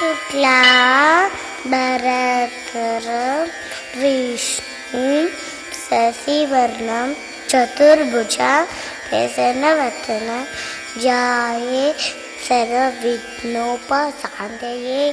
ಶುಕ್ಲಾ ಭರತರಂ ವಿಷ್ಣು ಶಶಿವರ್ಣಂ ಚತುರ್ಭುಜ ಪ್ರಸನ್ನವದನ ಧ್ಯಾಯೇ ಸರ್ವವಿಘ್ನೋಪಶಾಂತಯೇ.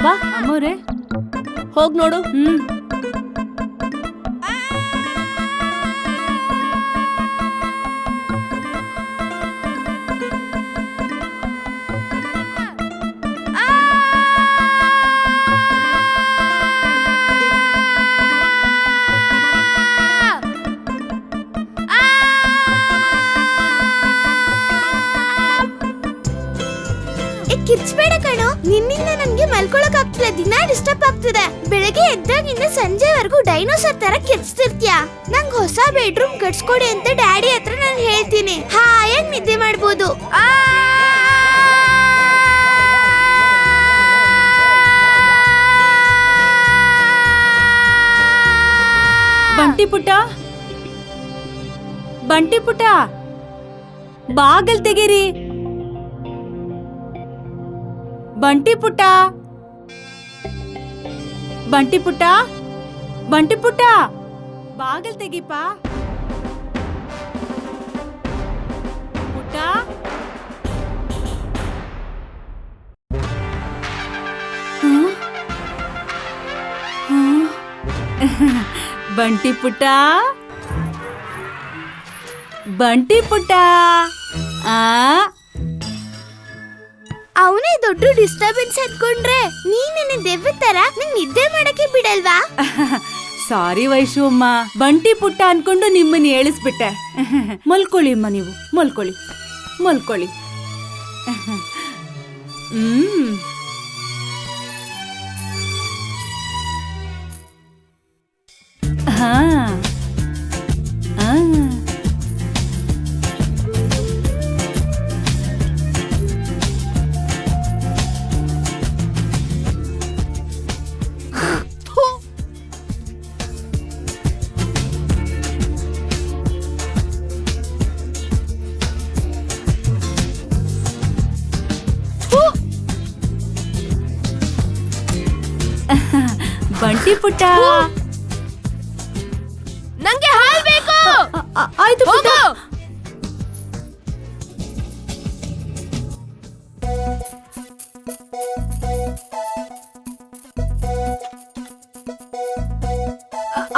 ಬಾ ಅಮ್ಮವ್ರೆ, ಹೋಗ್ ನೋಡು. ಕಿರ್ಚ್ಬೇಡ ಕಣೋ, ನಿನ್ನಿಂದ ನನ್ಗೆ ಮಲ್ಕೊಳಕ್ ಆಗ್ತಿಲ್ಲ. ದಿನ ಡಿಸ್ಟರ್ಬ್ ಆಗ್ತಿದೆ. ಬೆಳಗ್ಗೆ ಎದ್ದಾಗಿಂದ ಸಂಜೆವರೆಗೂ ಡೈನೋಸರ್ ತರ ಕಿರ್ಚ್ತಿರ್ತೀಯ. ನಂಗ್ ಹೊಸ ಬೆಡ್ರೂಮ್ ಕಟ್ಸ್ಕೊಡಿ ಅಂತ ಡ್ಯಾಡಿ ಹತ್ರ ನಾನು ಹೇಳ್ತೀನಿ. ಹಾಯಾಗಿ ನಿದ್ದೆ ಮಾಡ್ಬೋದು. ಬಂಟಿ ಪುಟ್ಟ, ಬಂಟಿ ಪುಟ್ಟ, ಬಾಗಲ್ ತೆಗೀರಿ. ಬಂಟಿ ಪುಟ್ಟ, ಬಂಟಿ ಪುಟ್ಟ, ಬಂಟಿ ಪುಟ್ಟ, ಬಾಗಲ್ ತೆಗೀಪ. ಪುಟ್ಟ, ಬಂಟಿ ಪುಟ್ಟ, ಬಂಟಿ ಪುಟ್ಟ. ಅವನೇ ದೊಡ್ಡ ಡಿಸ್ಟರ್ಬೆನ್ಸ್ ಅನ್ಕೊಂಡ್ರೆ ನೀನೇನೆ ದೆವ್ವ ತರ ನಂಗ್ ನಿದ್ದೆ ಮಾಡಕ್ಕೆ ಬಿಡಲ್ವಾ? ಸಾರಿ ವೈಶು ಅಮ್ಮ, ಬಂಟಿ ಪುಟ್ಟ ಅನ್ಕೊಂಡು ನಿಮ್ಮನ್ನ ಏಳಿಸ್ಬಿಟ್ಟೆ. ಮಲ್ಕೊಳ್ಳಿ ಅಮ್ಮ, ನೀವು ಮಲ್ಕೊಳ್ಳಿ ಮಲ್ಕೊಳ್ಳಿ. ಹಾ ಬಂಟಿ ಪುಟ್ಟ, ನಂಗೆ ಹಾಲ್ ಬೇಕು. ಆಯ್ತು ಪುಟ್ಟ.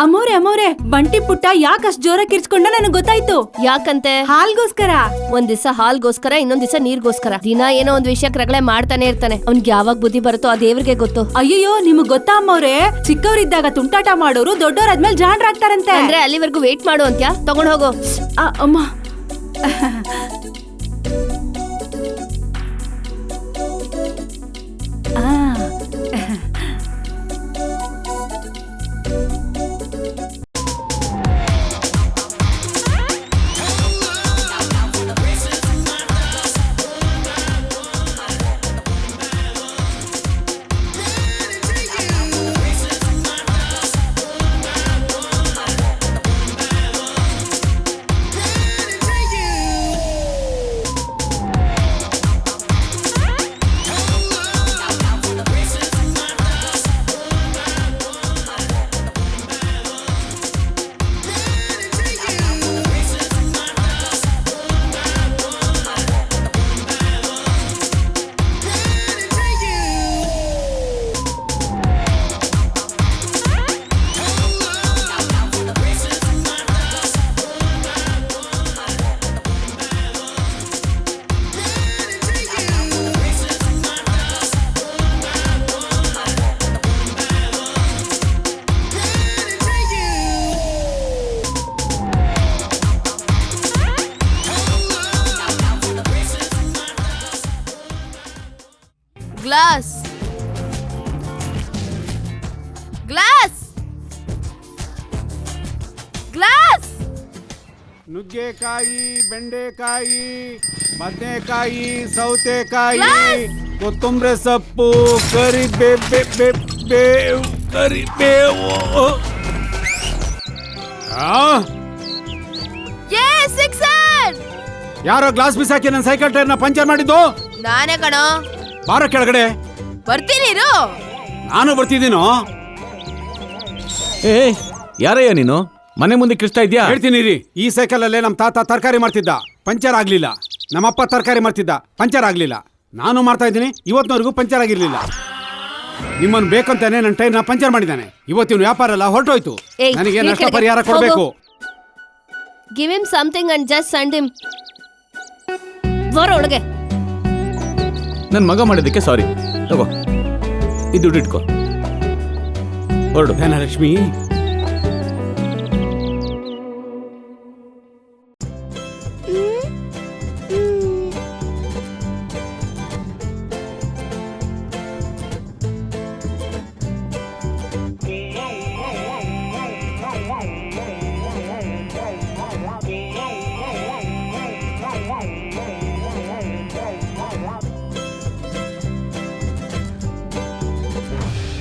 ಅಮ್ಮೋರೆ ಬಂಟಿ ಪುಟ್ಟ ಯಾಕಷ್ಟು ಜೋರ ಕಿರ್ಚ್ಕೊಂಡ ನನಗೆ ಗೊತ್ತಾಯ್ತು. ಯಾಕಂತೆ? ಹಾಲ್ಗೋಸ್ಕರ. ಒಂದ್ ದಿವಸ ಹಾಲ್ಗೋಸ್ಕರ, ಇನ್ನೊಂದ್ ದಿವಸ ನೀರ್ಗೋಸ್ಕರ. ದಿನ ಏನೋ ಒಂದ್ ವಿಷಯಕ್ಕೆ ರಗಳೆ ಮಾಡ್ತಾನೆ ಇರ್ತಾನೆ. ಅವ್ನ್ಗೆ ಯಾವಾಗ ಬುದ್ಧಿ ಬರುತ್ತೋ ಆ ದೇವ್ರಿಗೆ ಗೊತ್ತು. ಅಯ್ಯಯ್ಯೋ, ನಿಮಗ್ ಗೊತ್ತಾ ಅಮ್ಮವ್ರೆ, ಚಿಕ್ಕವರಿದ್ದಾಗ ತುಂಟಾಟ ಮಾಡೋರು ದೊಡ್ಡವರಾದ್ಮೇಲೆ ಜಾಣರಾಗ್ತಾರಂತೆ. ಅಂದ್ರೆ ಅಲ್ಲಿವರೆಗೂ ವೇಟ್ ಮಾಡು ಅಂತ್ಯಾ? ತಗೊಂಡ್ ಹೋಗು. ಅಮ್ಮ ಗ್ಲಾಸ್ ಗ್ಲಾಸ್ ಗ್ಲಾಸ್. ನುಗ್ಗೆಕಾಯಿ, ಬೆಂಡೆಕಾಯಿ, ಬದನೆಕಾಯಿ, ಸೌತೆಕಾಯಿ, ಕೊತ್ತಂಬರಿ ಸೊಪ್ಪು, ಕರಿಬೇವು. ಯಾರೋ ಗ್ಲಾಸ್ ಬಿಸಾಕಿ ನನ್ನ ಸೈಕಲ್ ಟೈರ್ನ ಪಂಚರ್ ಮಾಡಿದ್ದು ನಾನೇ ಕಣೋ. ಬಾರೋ ಕೆಳಗಡೆ. ಬರ್ತೀನಿ ಇರು. ನಾನು ಬರ್ತಿದ್ದೀನೋ. ಏ ಯಾರಯ್ಯ ನೀನು? ಮನೆ ಮುಂದೆ ಕಿರ್ಚ್ತಾ ಇದ್ಯಾ? ಹೇಳ್ತೀನಿ ರೀ. ಈ ಸೈಕಲ್ ಅಲ್ಲೇ ನಮ್ಮ ತಾತ ತರಕಾರಿ ಮಾಡ್ತಿದ್ದ, ಪಂಚರ್ ಆಗ್ಲಿಲ್ಲ. ನಮ್ಮಪ್ಪ ತರಕಾರಿ ಮಾಡ್ತಿದ್ದ, ಪಂಚರ್ ಆಗ್ಲಿಲ್ಲ. ನಾನು ಮಾಡ್ತಾ ಇದ್ದೀನಿ, ಇವತ್ತಿನವರೆಗೂ ಪಂಚರ್ ಆಗಿರ್ಲಿಲ್ಲ. ನಿಮ್ಮನ್ನು ಬೇಕಂತಾನೆ ನನ್ನ ಟೈರ್ನ ಪಂಚರ್ ಮಾಡಿದ್ದಾನೆ. ಇವತ್ತಿನ ವ್ಯಾಪಾರ ಎಲ್ಲ ಹೊರಟೋಯ್ತು. ಏಯ್, ನನಗೆ ಈ ನಷ್ಟ ಕೆಳಗೆ ಪರಿಹಾರ ಕೊಡಬೇಕು. Give him something and just send him. ಬರ ಒಳಗೆ. ನನ್ನ ಮಗ ಮಾಡಿದ್ದಕ್ಕೆ ಸಾರಿ. ತಗೋ, ಇದು ದುಡ್ಡು ಇಟ್ಕೋ, ಹೊರಡು. ಧನಲಕ್ಷ್ಮಿ,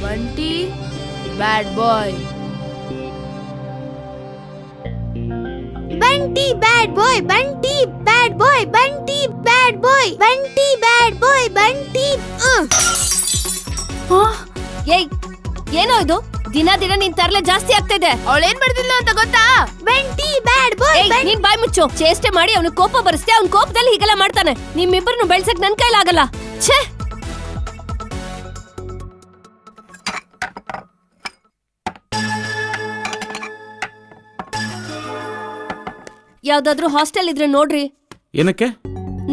ಬಂಟಿ ಬ್ಯಾಡ್ ಬಾಯ್. ಬಂಟಿ ಬ್ಯಾಡ್ ಬಾಯ್, ಬಂಟಿ ಬ್ಯಾಡ್ ಬಾಯ್, ಬಂಟಿ ಬ್ಯಾಡ್ ಬಾಯ್, ಬಂಟಿ ಬ್ಯಾಡ್ ಬಾಯ್, ಬಂಟಿ. ಏಯ್, ಏನೋ ಇದು? ದಿನ ದಿನ ನಿನ್ ತರಲೆ ಜಾಸ್ತಿ ಆಗ್ತಾ ಇದೆ. ಅವಳೇನ್ ಮಾಡ್ತಿದ್ಲು ಅಂತ ಗೊತ್ತಾ? ಬಂಟಿ ಬ್ಯಾಡ್ ಬಾಯ್. ನೀನ್ ಬಾಯ್ ಮುಚ್ಚು. ಚೇಷ್ಟೆ ಮಾಡಿ ಅವ್ನಿಗೆ ಕೋಪ ಬರಿಸ್ತೆ. ಅವ್ನ ಕೋಪದಲ್ಲಿ ಹೀಗೆಲ್ಲ ಮಾಡ್ತಾನೆ. ನಿಮ್ಮಿಬ್ಬರನ್ನು ಬೆಳ್ಸಕ್ ನನ್ ಕೈಲಾಗಲ್ಲ. ಛೇ. ಯಾವ್ದಾದ್ರು ಹಾಸ್ಟೆಲ್ ಇದ್ರೆ ನೋಡ್ರಿ. ಏನಕ್ಕೆ?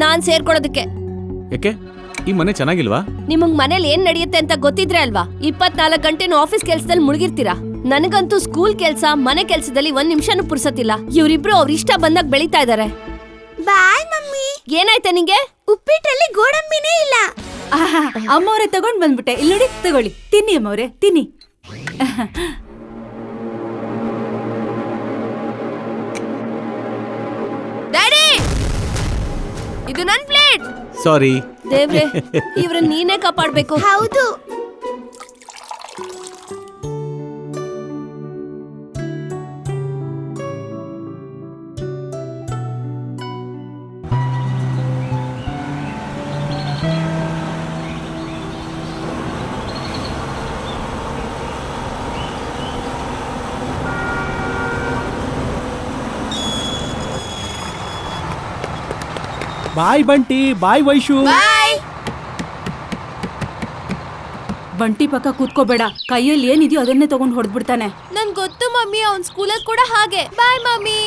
ನಾನ್ ಸೇರ್ಕೊಳೋದಕ್ಕೆ. ಯಾಕೆ? ಈ ಮನೆ ಚೆನ್ನಾಗಿಲ್ವಾ? ನಿಮಗ್ ಮನೇಲಿ ಏನ್ ನಡೆಯುತ್ತೆ ಅಂತ ಗೊತ್ತಿದ್ರೆ ಅಲ್ವಾ 24 ಗಂಟೆನೂ ಆಫೀಸ್ ಕೆಲ್ಸದಲ್ಲಿ ಮುಳುಗಿರ್ತೀರಾ. ನನಗಂತೂ ಸ್ಕೂಲ್ ಕೆಲ್ಸ ಮನೆ ಕೆಲ್ಸದಲ್ಲಿ 1 ನಿಮಿಷನೂ ಪುರ್ಸತ್ತಿಲ್ಲ. ಇವ್ರಿಬ್ರು ಅವ್ರ ಇಷ್ಟ ಬಂದಾಗ ಬೆಳೀತಾ ಇದಾರೆ. ಬಾಯ್ ಮಮ್ಮಿ. ಏನಾಯ್ತಾ ನಿಂಗೆ? ಉಪ್ಪಿಟ್ಟಲ್ಲಿ ಗೋಡಂಬಿನೇ ಇಲ್ಲ. ಅಮ್ಮವ್ರೆ ತಗೊಂಡ್ ಬಂದ್ಬಿಟ್ಟೆ. ಇಲ್ಲಿ ನೋಡಿ, ತಗೊಳ್ಳಿ, ತಿನ್ನಿ ಅಮ್ಮವ್ರೆ, ತಿನ್ನಿ. ಡ್ಯಾಡಿ, ಇದು ನನ್ ಪ್ಲೇಟ್. ಸಾರಿ. ದೇವ್ರೆ, ಇವ್ರನ್ನ ನೀನೇ ಕಾಪಾಡ್ಬೇಕು. ಹೌದು. ಬಾಯ್ ಬಂಟಿ, ಬಾಯ್ ವೈಶು. ಬಂಟಿ ಪಕ್ಕ ಕೂತ್ಕೋಬೇಡ. ಕೈಯಲ್ಲಿ ಏನಿದೆಯೋ ಅದನ್ನೇ ತಗೊಂಡ್ ಹೊಡೆದ್ಬಿಡ್ತಾನೆ. ನನ್ ಗೊತ್ತು ಮಮ್ಮಿ, ಅವ್ನ್ ಸ್ಕೂಲಲ್ಲಿ ಕೂಡ ಹಾಗೆ. Bye mummy.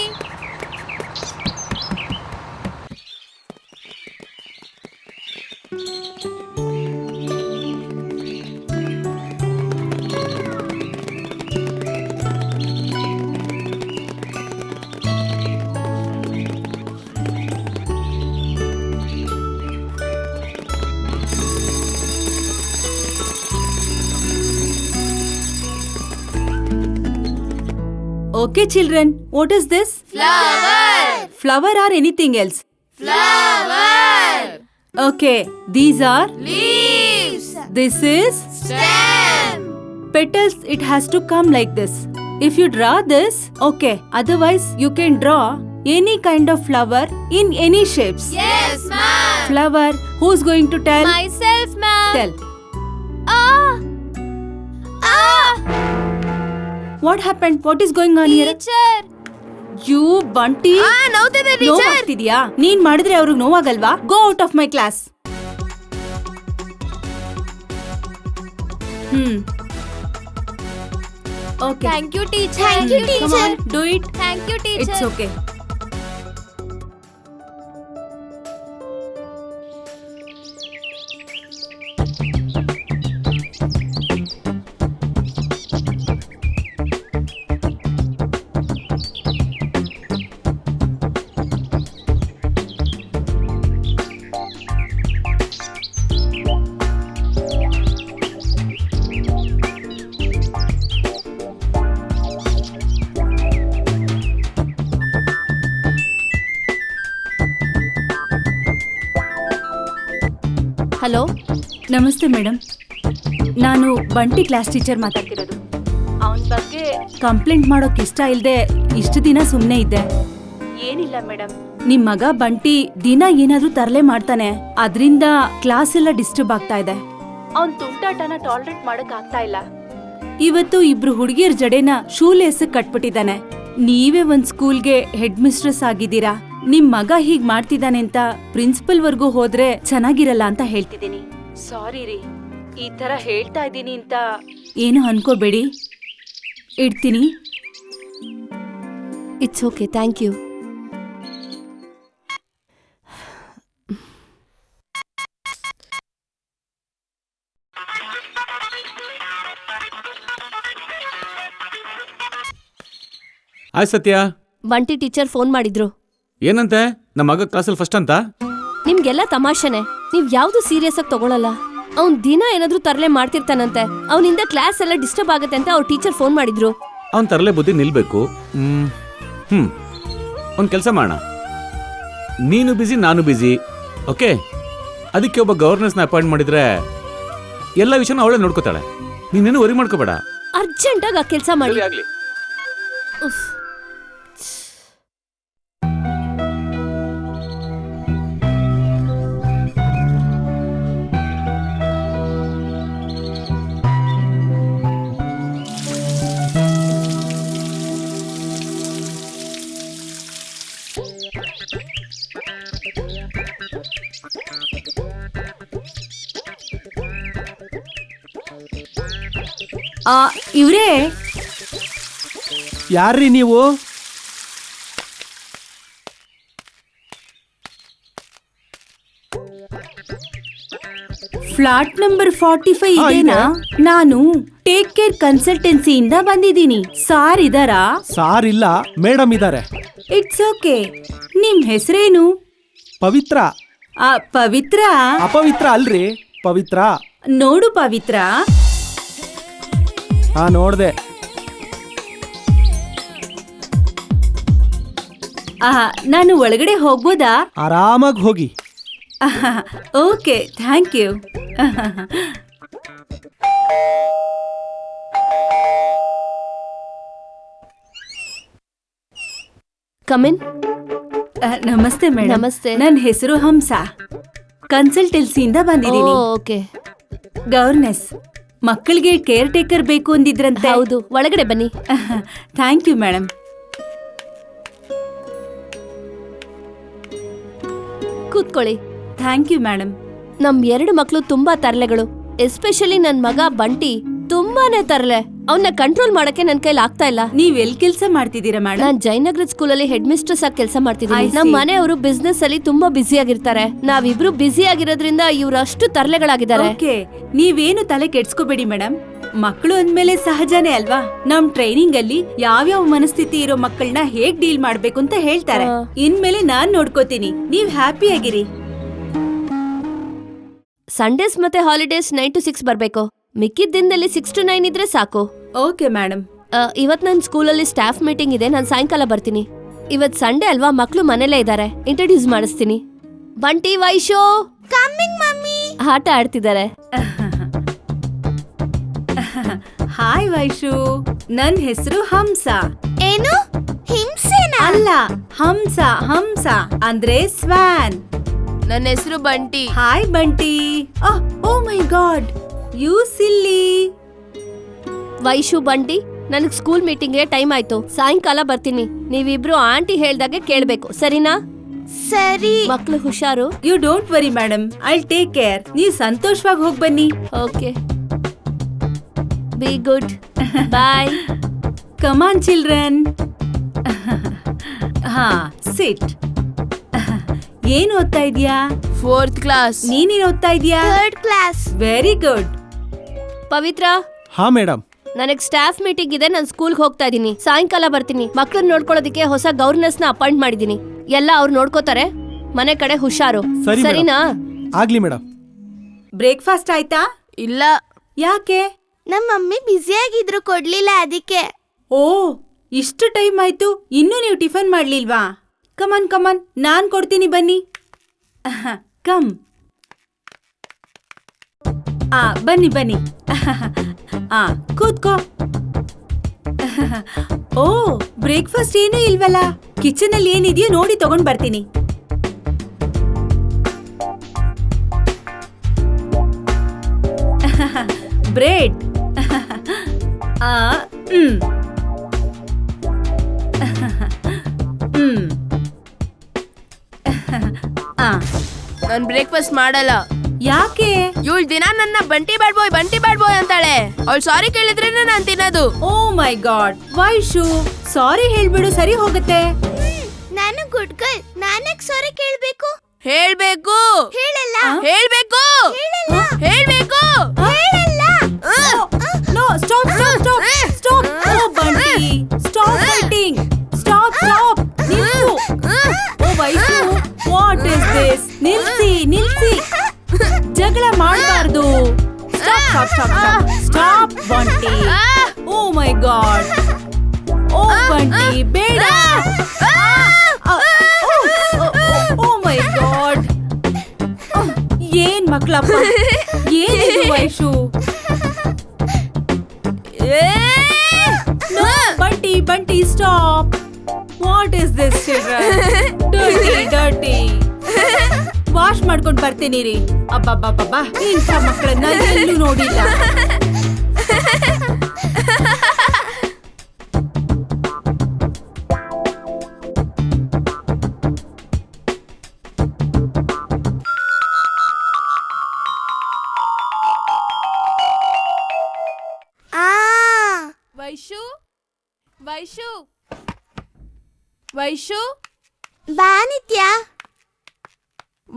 Okay, children, what is this? Flower. Flower or anything else? Flower. Okay, these are Leaves. This is Stem. petals. It has to come like this. If you draw this, okay. Otherwise, you can draw any kind of flower in any shapes. Yes, ma'am. Flower. Who's going to tell? Myself, ma'am. Tell. Ah. Ah. What happened? What is going on here? Teacher. You Bunty. ನೋವ್ತಿದೆ teacher. ನೋವಾಗ್ತಿದ್ಯಾ? ನೀನ್ ಮಾಡಿದ್ರೆ ಅವ್ರಿಗೆ ನೋವಾಗಲ್ವಾ? Go out of my class. Okay. Thank you, teacher. Thank you, Come teacher. on, do it. Thank you, teacher. It's okay. Hello, ನಮಸ್ತೆ madam. ನಾನು ಬಂಟಿ class teacher ಮಾತಾಡ್ತಿರೋದು. ಅವನ ಬಗ್ಗೆ ಕಂಪ್ಲೇಂಟ್ ಮಾಡೋಕ್ ಇಷ್ಟ ಇಲ್ಲದೆ ಇಷ್ಟು ದಿನ ಸುಮ್ಮನೆ ಇದ್ದೆ. ಏನಿಲ್ಲ ಮೇಡಮ್, ನಿಮ್ ಮಗ ಬಂಟಿ ದಿನ ಏನಾದ್ರೂ ತರಲೆ ಮಾಡ್ತಾನೆ. ಅದ್ರಿಂದ ಕ್ಲಾಸ್ ಎಲ್ಲ ಡಿಸ್ಟರ್ಬ್ ಆಗ್ತಾ ಇದೆ. ಅವ್ನ್ ತುಂಟಾಟನ ಟಾಲರೇಟ್ ಮಾಡಕ್ ಆಗ್ತಾ ಇಲ್ಲ. ಇವತ್ತು ಇಬ್ರು ಹುಡುಗಿಯರ್ ಜಡೆನ ಶೂಲೇಸ್ ಕಟ್ಬಿಟ್ಟಿದ್ದಾನೆ. ನೀವೇ ಒಂದ್ ಸ್ಕೂಲ್ಗೆ ಹೆಡ್ ಮಿಸ್ಟ್ರೆಸ್ ಆಗಿದ್ದೀರಾ. ನಿಮ್ ಮಗ ಹೀಗ್ ಮಾಡ್ತಿದ್ದಾನೆ ಅಂತ ಪ್ರಿನ್ಸಿಪಲ್ ವರ್ಗೂ ಹೋದ್ರೆ ಚೆನ್ನಾಗಿರಲ್ಲ ಅಂತ ಹೇಳ್ತಿದ್ದೀನಿ. ಸಾರಿ ರೀ, ಈ ತರ ಹೇಳ್ತಾ ಇದ್ದೀನಿ ಅಂತ ಏನು ಅನ್ಕೋಬೇಡಿ. ಇಡ್ತೀನಿ. It's okay, thank you. ಆಯ್ ಸತ್ಯ. ಬಂಟಿ ಟೀಚರ್ ಫೋನ್ ಮಾಡಿದ್ರು. ಏನಂತೆ? ನಮ್ಮ ಮಗ ಕ್ಲಾಸಲ್ಲಿ ಫಸ್ಟ್ ಅಂತ? ನಿಮ್ಗೆಲ್ಲ ತಮಾಷೆನೆ, ನೀವ್ ಯಾವ್ದು ಸೀರಿಯಸ್ ಆಗಿ ತಗೊಳಲ್ಲ. ಅವ್ನ್ ದಿನ ಏನಾದ್ರೂ ತರಲೆ ಮಾಡ್ತಿರ್ತಾನಂತೆ. ಅವನಿಂದ ಕ್ಲಾಸ್ ಎಲ್ಲ ಡಿಸ್ಟರ್ಬ್ ಆಗತ್ತೆ ಅಂತ ಅವ್ರ ಟೀಚರ್ ಫೋನ್ ಮಾಡಿದ್ರು. ಅವ್ನ ತರಲೆ ಬುದ್ಧಿ ನಿಲ್ಬೇಕು. ಒಂದ್ ಕೆಲಸ ಮಾಡೋಣ, ನೀನು ಬಿಸಿ ನಾನು ಬಿಸಿ, ಓಕೆ? ಅದಕ್ಕೆ ಒಬ್ಬ ಗವರ್ನೆನ್ಸ್ನ ಅಪಾಯಿಂಟ್ ಮಾಡಿದ್ರೆ ಎಲ್ಲ ವಿಷಯನ ಅವಳೇ ನೋಡ್ಕೋತಾಳೆ. ನೀನೇನು ವರಿ ಮಾಡ್ಕೋಬೇಡ. ಅರ್ಜೆಂಟಾಗಿ ಆ ಕೆಲಸ ಮಾಡಿ. ಆಗ್ಲಿ. ಉಫ್. ಇವ್ರೇ? ಯಾರ್ರೀ ನೀವು? ಫ್ಲಾಟ್ ನಂಬರ್ 45 ಹಾ, ಇದೆನಾ? ನಾನು ಟೇಕ್ ಕೇರ್ ಕನ್ಸಲ್ಟೆನ್ಸಿಯಿಂದ ಬಂದಿದ್ದೀನಿ. ಸಾರ್ ಇದಾರಾ? ಸಾರ್ ಇಲ್ಲ, ಮೇಡಮ್ ಇದ್ದಾರೆ. It's okay. ನಿಮ್ ಹೆಸರೇನು? ಪವಿತ್ರ. ಪವಿತ್ರ? ಅಪವಿತ್ರ ಅಲ್ರಿ, ಪವಿತ್ರ. ನೋಡು ಪವಿತ್ರ, ಹಾ ನೋಡ್ದೆ. ನಾನು ಒಳಗಡೆ ಹೋಗ್ಬೋದಾ? ಆರಾಮಾಗಿ ಹೋಗಿ. Okay, thank you. ಕಮಿನ್. ನಮಸ್ತೆ ಮೇಡಮ್. ನಮಸ್ತೆ. ನನ್ನ ಹೆಸರು ಹಂಸ, ಕನ್ಸಲ್ಟೆನ್ಸಿಯಿಂದ ಬಂದಿದ್ದೀನಿ. ಓಕೆ. ಗವರ್ನೆಸ್, ಮಕ್ಕಳಿಗೆ ಕೇರ್ ಟೇಕರ್ ಬೇಕು ಅಂದಿದ್ರಂತೆ. ಹೌದು, ಒಳಗಡೆ ಬನ್ನಿ. Thank you madam. ಕೂತ್ಕೊಳ್ಳಿ. Thank you madam. ನಮ್ 2 ಮಕ್ಳು ತುಂಬಾ ತರ್ಲೆಗಳು. ಎಸ್ಪೆಷಲಿ ನನ್ ಮಗ ಬಂಟಿ ತುಂಬಾನೇ ತರ್ಲೆ. ಅವನ್ನ ಕಂಟ್ರೋಲ್ ಮಾಡಕ್ಕೆ ನನ್ ಕೈಲಿ ಆಗ್ತಾ ಇಲ್ಲ. ನೀವ್ ಎಲ್ ಕೆಲಸ ಮಾಡ್ತಿದ್ದೀರಾ ಮೇಡಮ್? ನಾನ್ ಜಯನಗರದ ಸ್ಕೂಲಲ್ಲಿ ಹೆಡ್ ಮಿಸ್ಟ್ರೆಸ್ ಆಗಿ ಕೆಲಸ ಮಾಡ್ತಿದ್ದೀನಿ. I see. ನಮ್ ಮನೆಯವರು ಬಿಸ್ನೆಸ್ ಅಲ್ಲಿ ತುಂಬಾ ಬ್ಯುಸಿ ಆಗಿರ್ತಾರೆ. ನಾವಿಬ್ರು ಬ್ಯುಸಿ ಆಗಿರೋದ್ರಿಂದ ಇವ್ರು ಅಷ್ಟು ತರ್ಲೆಗಳಾಗಿದ್ದಾರೆ. ಓಕೆ, ನೀವೇನು ತಲೆ ಕೆಡ್ಸ್ಕೋಬೇಡಿ ಮೇಡಮ್. ಮಕ್ಕಳು ಅಂದ್ಮೇಲೆ ಸಹಜನೇ ಅಲ್ವಾ? ನಮ್ ಟ್ರೈನಿಂಗ್ ಅಲ್ಲಿ ಯಾವ್ಯಾವ ಮನಸ್ಥಿತಿ ಇರೋ ಮಕ್ಕಳನ್ನ ಹೇಗ್ ಡೀಲ್ ಮಾಡ್ಬೇಕು ಅಂತ ಹೇಳ್ತಾರೆ. ಇನ್ಮೇಲೆ ನಾನ್ ನೋಡ್ಕೋತೀನಿ, ನೀವ್ ಹ್ಯಾಪಿ ಆಗಿರಿ. ಸಂಡೇಸ್ ಮತ್ತೆ ಹಾಲಿಡೇಸ್ 9 to 6 ಬರ್ಬೇಕು. ಮಿಕ್ಕಿದ ದಿನದಲ್ಲಿ 6 to 9 ಇದ್ರೆ ಸಾಕು. Okay madam. ಇವತ್ ನನ್ ಸ್ಕೂಲಲ್ಲಿ ಸ್ಟಾಫ್ ಮೀಟಿಂಗ್ ಇದೆ. ನಾನ್ ಸಾಯಂಕಾಲ ಬರ್ತೀನಿ. ಇವತ್ ಸಂಡೇ ಅಲ್ವಾ, ಮಕ್ಳು ಮನೇಲೇ ಇದ್ದಾರೆ. ಇಂಟ್ರೊಡ್ಯೂಸ್ ಮಾಡಿಸ್ತೀನಿ. ಬಂಟಿ, ವೈಶು ಕಮ್ಮಿಂಗ್ ಮಮ್ಮಿ. ಆಟ ಆಡ್ತಿದ್ದಾರೆ. ಹಾಯ್ ವೈಶು, ನನ್ ಹೆಸರು ಹಂಸ. ಏನು ಹಿಂಸೆನಾ? ಅಲ್ಲ, ಹಂಸ. ಹಂಸ ಅಂದ್ರೆ ಸ್ವಾನ್. ನನ್ನ ಹೆಸರು Bunty. Hi Bunty. Oh my God, you silly. Vaishu, Bunty, ನನಗ್ ಸ್ಕೂಲ್ ಮೀಟಿಂಗ್ಗೆ ಟೈಮ್ ಆಯ್ತು. ಸಾಯಂಕಾಲ ಬರ್ತೀನಿ. ನೀವಿಬ್ರು ಆಂಟಿ ಹೇಳ್ದಾಗೆ ಕೇಳ್ಬೇಕು, ಸರಿನಾ? ಸರಿ. ಮಕ್ಳು ಹುಷಾರು. You don't worry madam, I take care. ನೀವ್ ಸಂತೋಷವಾಗಿ ಹೋಗ್ ಬನ್ನಿ. Okay, be good. Bye. Come on children. ಹಾ, ಸಿಟ್. ಏನ್ ಓದ್ತಾ ಇದ್ಯಾ? 4th class. ನೀನೇನ್ ಓದ್ತಾ ಇದ್ಯಾ? 3rd class. Very good. ಪವಿತ್ರ, ಹಾ ಮೇಡಮ್. ನನಗ್ ಸ್ಟಾಫ್ ಮೀಟಿಂಗ್ ಇದೆ. ನಾನು ಸ್ಕೂಲ್ಗೆ ಹೋಗ್ತಾ ಇದೀನಿ. ಸಾಯಂಕಾಲ ಬರ್ತೀನಿ. ಮಕ್ಳನ್ನ ನೋಡ್ಕೊಳ್ಳೋದಕ್ಕೆ ಹೊಸ ಗವರ್ನರ್ಸ್ ನ ಅಪಾಯಿಂಟ್ ಮಾಡಿದೀನಿ. ಎಲ್ಲ ಅವ್ರು ನೋಡ್ಕೋತಾರೆ. ಮನೆ ಕಡೆ ಹುಷಾರು, ಸರಿ ಸರಿನಾ? ಆಗ್ಲಿ ಮೇಡಮ್. ಬ್ರೇಕ್ಫಾಸ್ಟ್ ಆಯ್ತಾ? ಇಲ್ಲ. ಯಾಕೆ? ನಮ್ಮ ಮಮ್ಮಿ ಬ್ಯುಸಿ ಆಗಿದ್ರು, ಕೊಡ್ಲಿಲ್ಲ ಅದಕ್ಕೆ. ಓ, ಇಷ್ಟು ಟೈಮ್ ಆಯ್ತು, ಇನ್ನೂ ನೀವು ಟಿಫನ್ ಮಾಡ್ಲಿಲ್ವಾ? ಕಮನ್ ಕಮನ್, ನಾನ್ ಕೊಡ್ತೀನಿ, ಬನ್ನಿ. ಕಮ್. ಬನ್ನಿ ಬನ್ನಿ. ಕೂತ್ಕೋ. ಓ, ಬ್ರೇಕ್ಫಾಸ್ಟ್ ಏನೂ ಇಲ್ವಲ್ಲ? ಕಿಚನ್ ಅಲ್ಲಿ ಏನಿದೆಯೋ ನೋಡಿ ತಗೊಂಡ್ ಬರ್ತೀನಿ. ಬ್ರೆಡ್. ನಾನ್ ಬ್ರೇಕ್ಫಾಸ್ಟ್ ಮಾಡಲ್ಲ. ಯಾಕೆ? ಇವಳು ದಿನ ನನ್ನ ಬಂಟಿ ಬ್ಯಾಡ್ ಬಾಯ್ ಅಂತಾಳೆ. ಅವಳು ಸಾರಿ ಕೇಳಿದ್ರೆ ನಾನ್ ತಿನ್ನೋದು. ಓ ಮೈ ಗಾಡ್, ವೈಶು, ಸಾರಿ ಹೇಳ್ಬಿಡು, ಸರಿ ಹೋಗುತ್ತೆ. ನಾನು ಗುಡ್ ಗರ್ಲ್, ನಾನಕ್ ಸಾರಿ ಕೇಳ್ಬೇಕು? ಹೇಳ್ಬೇಕು. ಹೇಳಲ್ಲ. ಹೇಳ್ಬೇಕು. ಹೇಳಲ್ಲ. ಹೇಳ್ಬೇಕು. ಹೇಳಲ್ಲ. No, stop stop stop stop. Oh Bunty, stop fighting. Stop stop. ನಿಲ್ಸು. Oh Vaishu, what is this? ನಿಲ್ಸಿ ನಿಲ್ಸಿ, ಜಗಳ ಮಾಡಬಾರ್ದು. Stop stop stop stop stop Bunty. Oh my God. Oh Bunty, ಬೇಡ. Oh my God. ಏನ್ ಮಕ್ಕಳಪ್ಪ, ಏನಿದು ವೈಶು? No, Bunty Bunty, stop. What is this children? Dirty. Wash ಮಾಡ್ಕೊಂಡ್ ಬರ್ತೀನಿ ರೀ. ಅಬ್ಬಬ್ಬಬ್ಬ, ಇಂಥ ಮಕ್ಕಳನ್ನ ಎಲ್ಲೂ ನೋಡಿಲ್ಲ. ವೈಶು, ವೈಶು, ವೈಶು, ಬಾ ನಿತ್ಯ.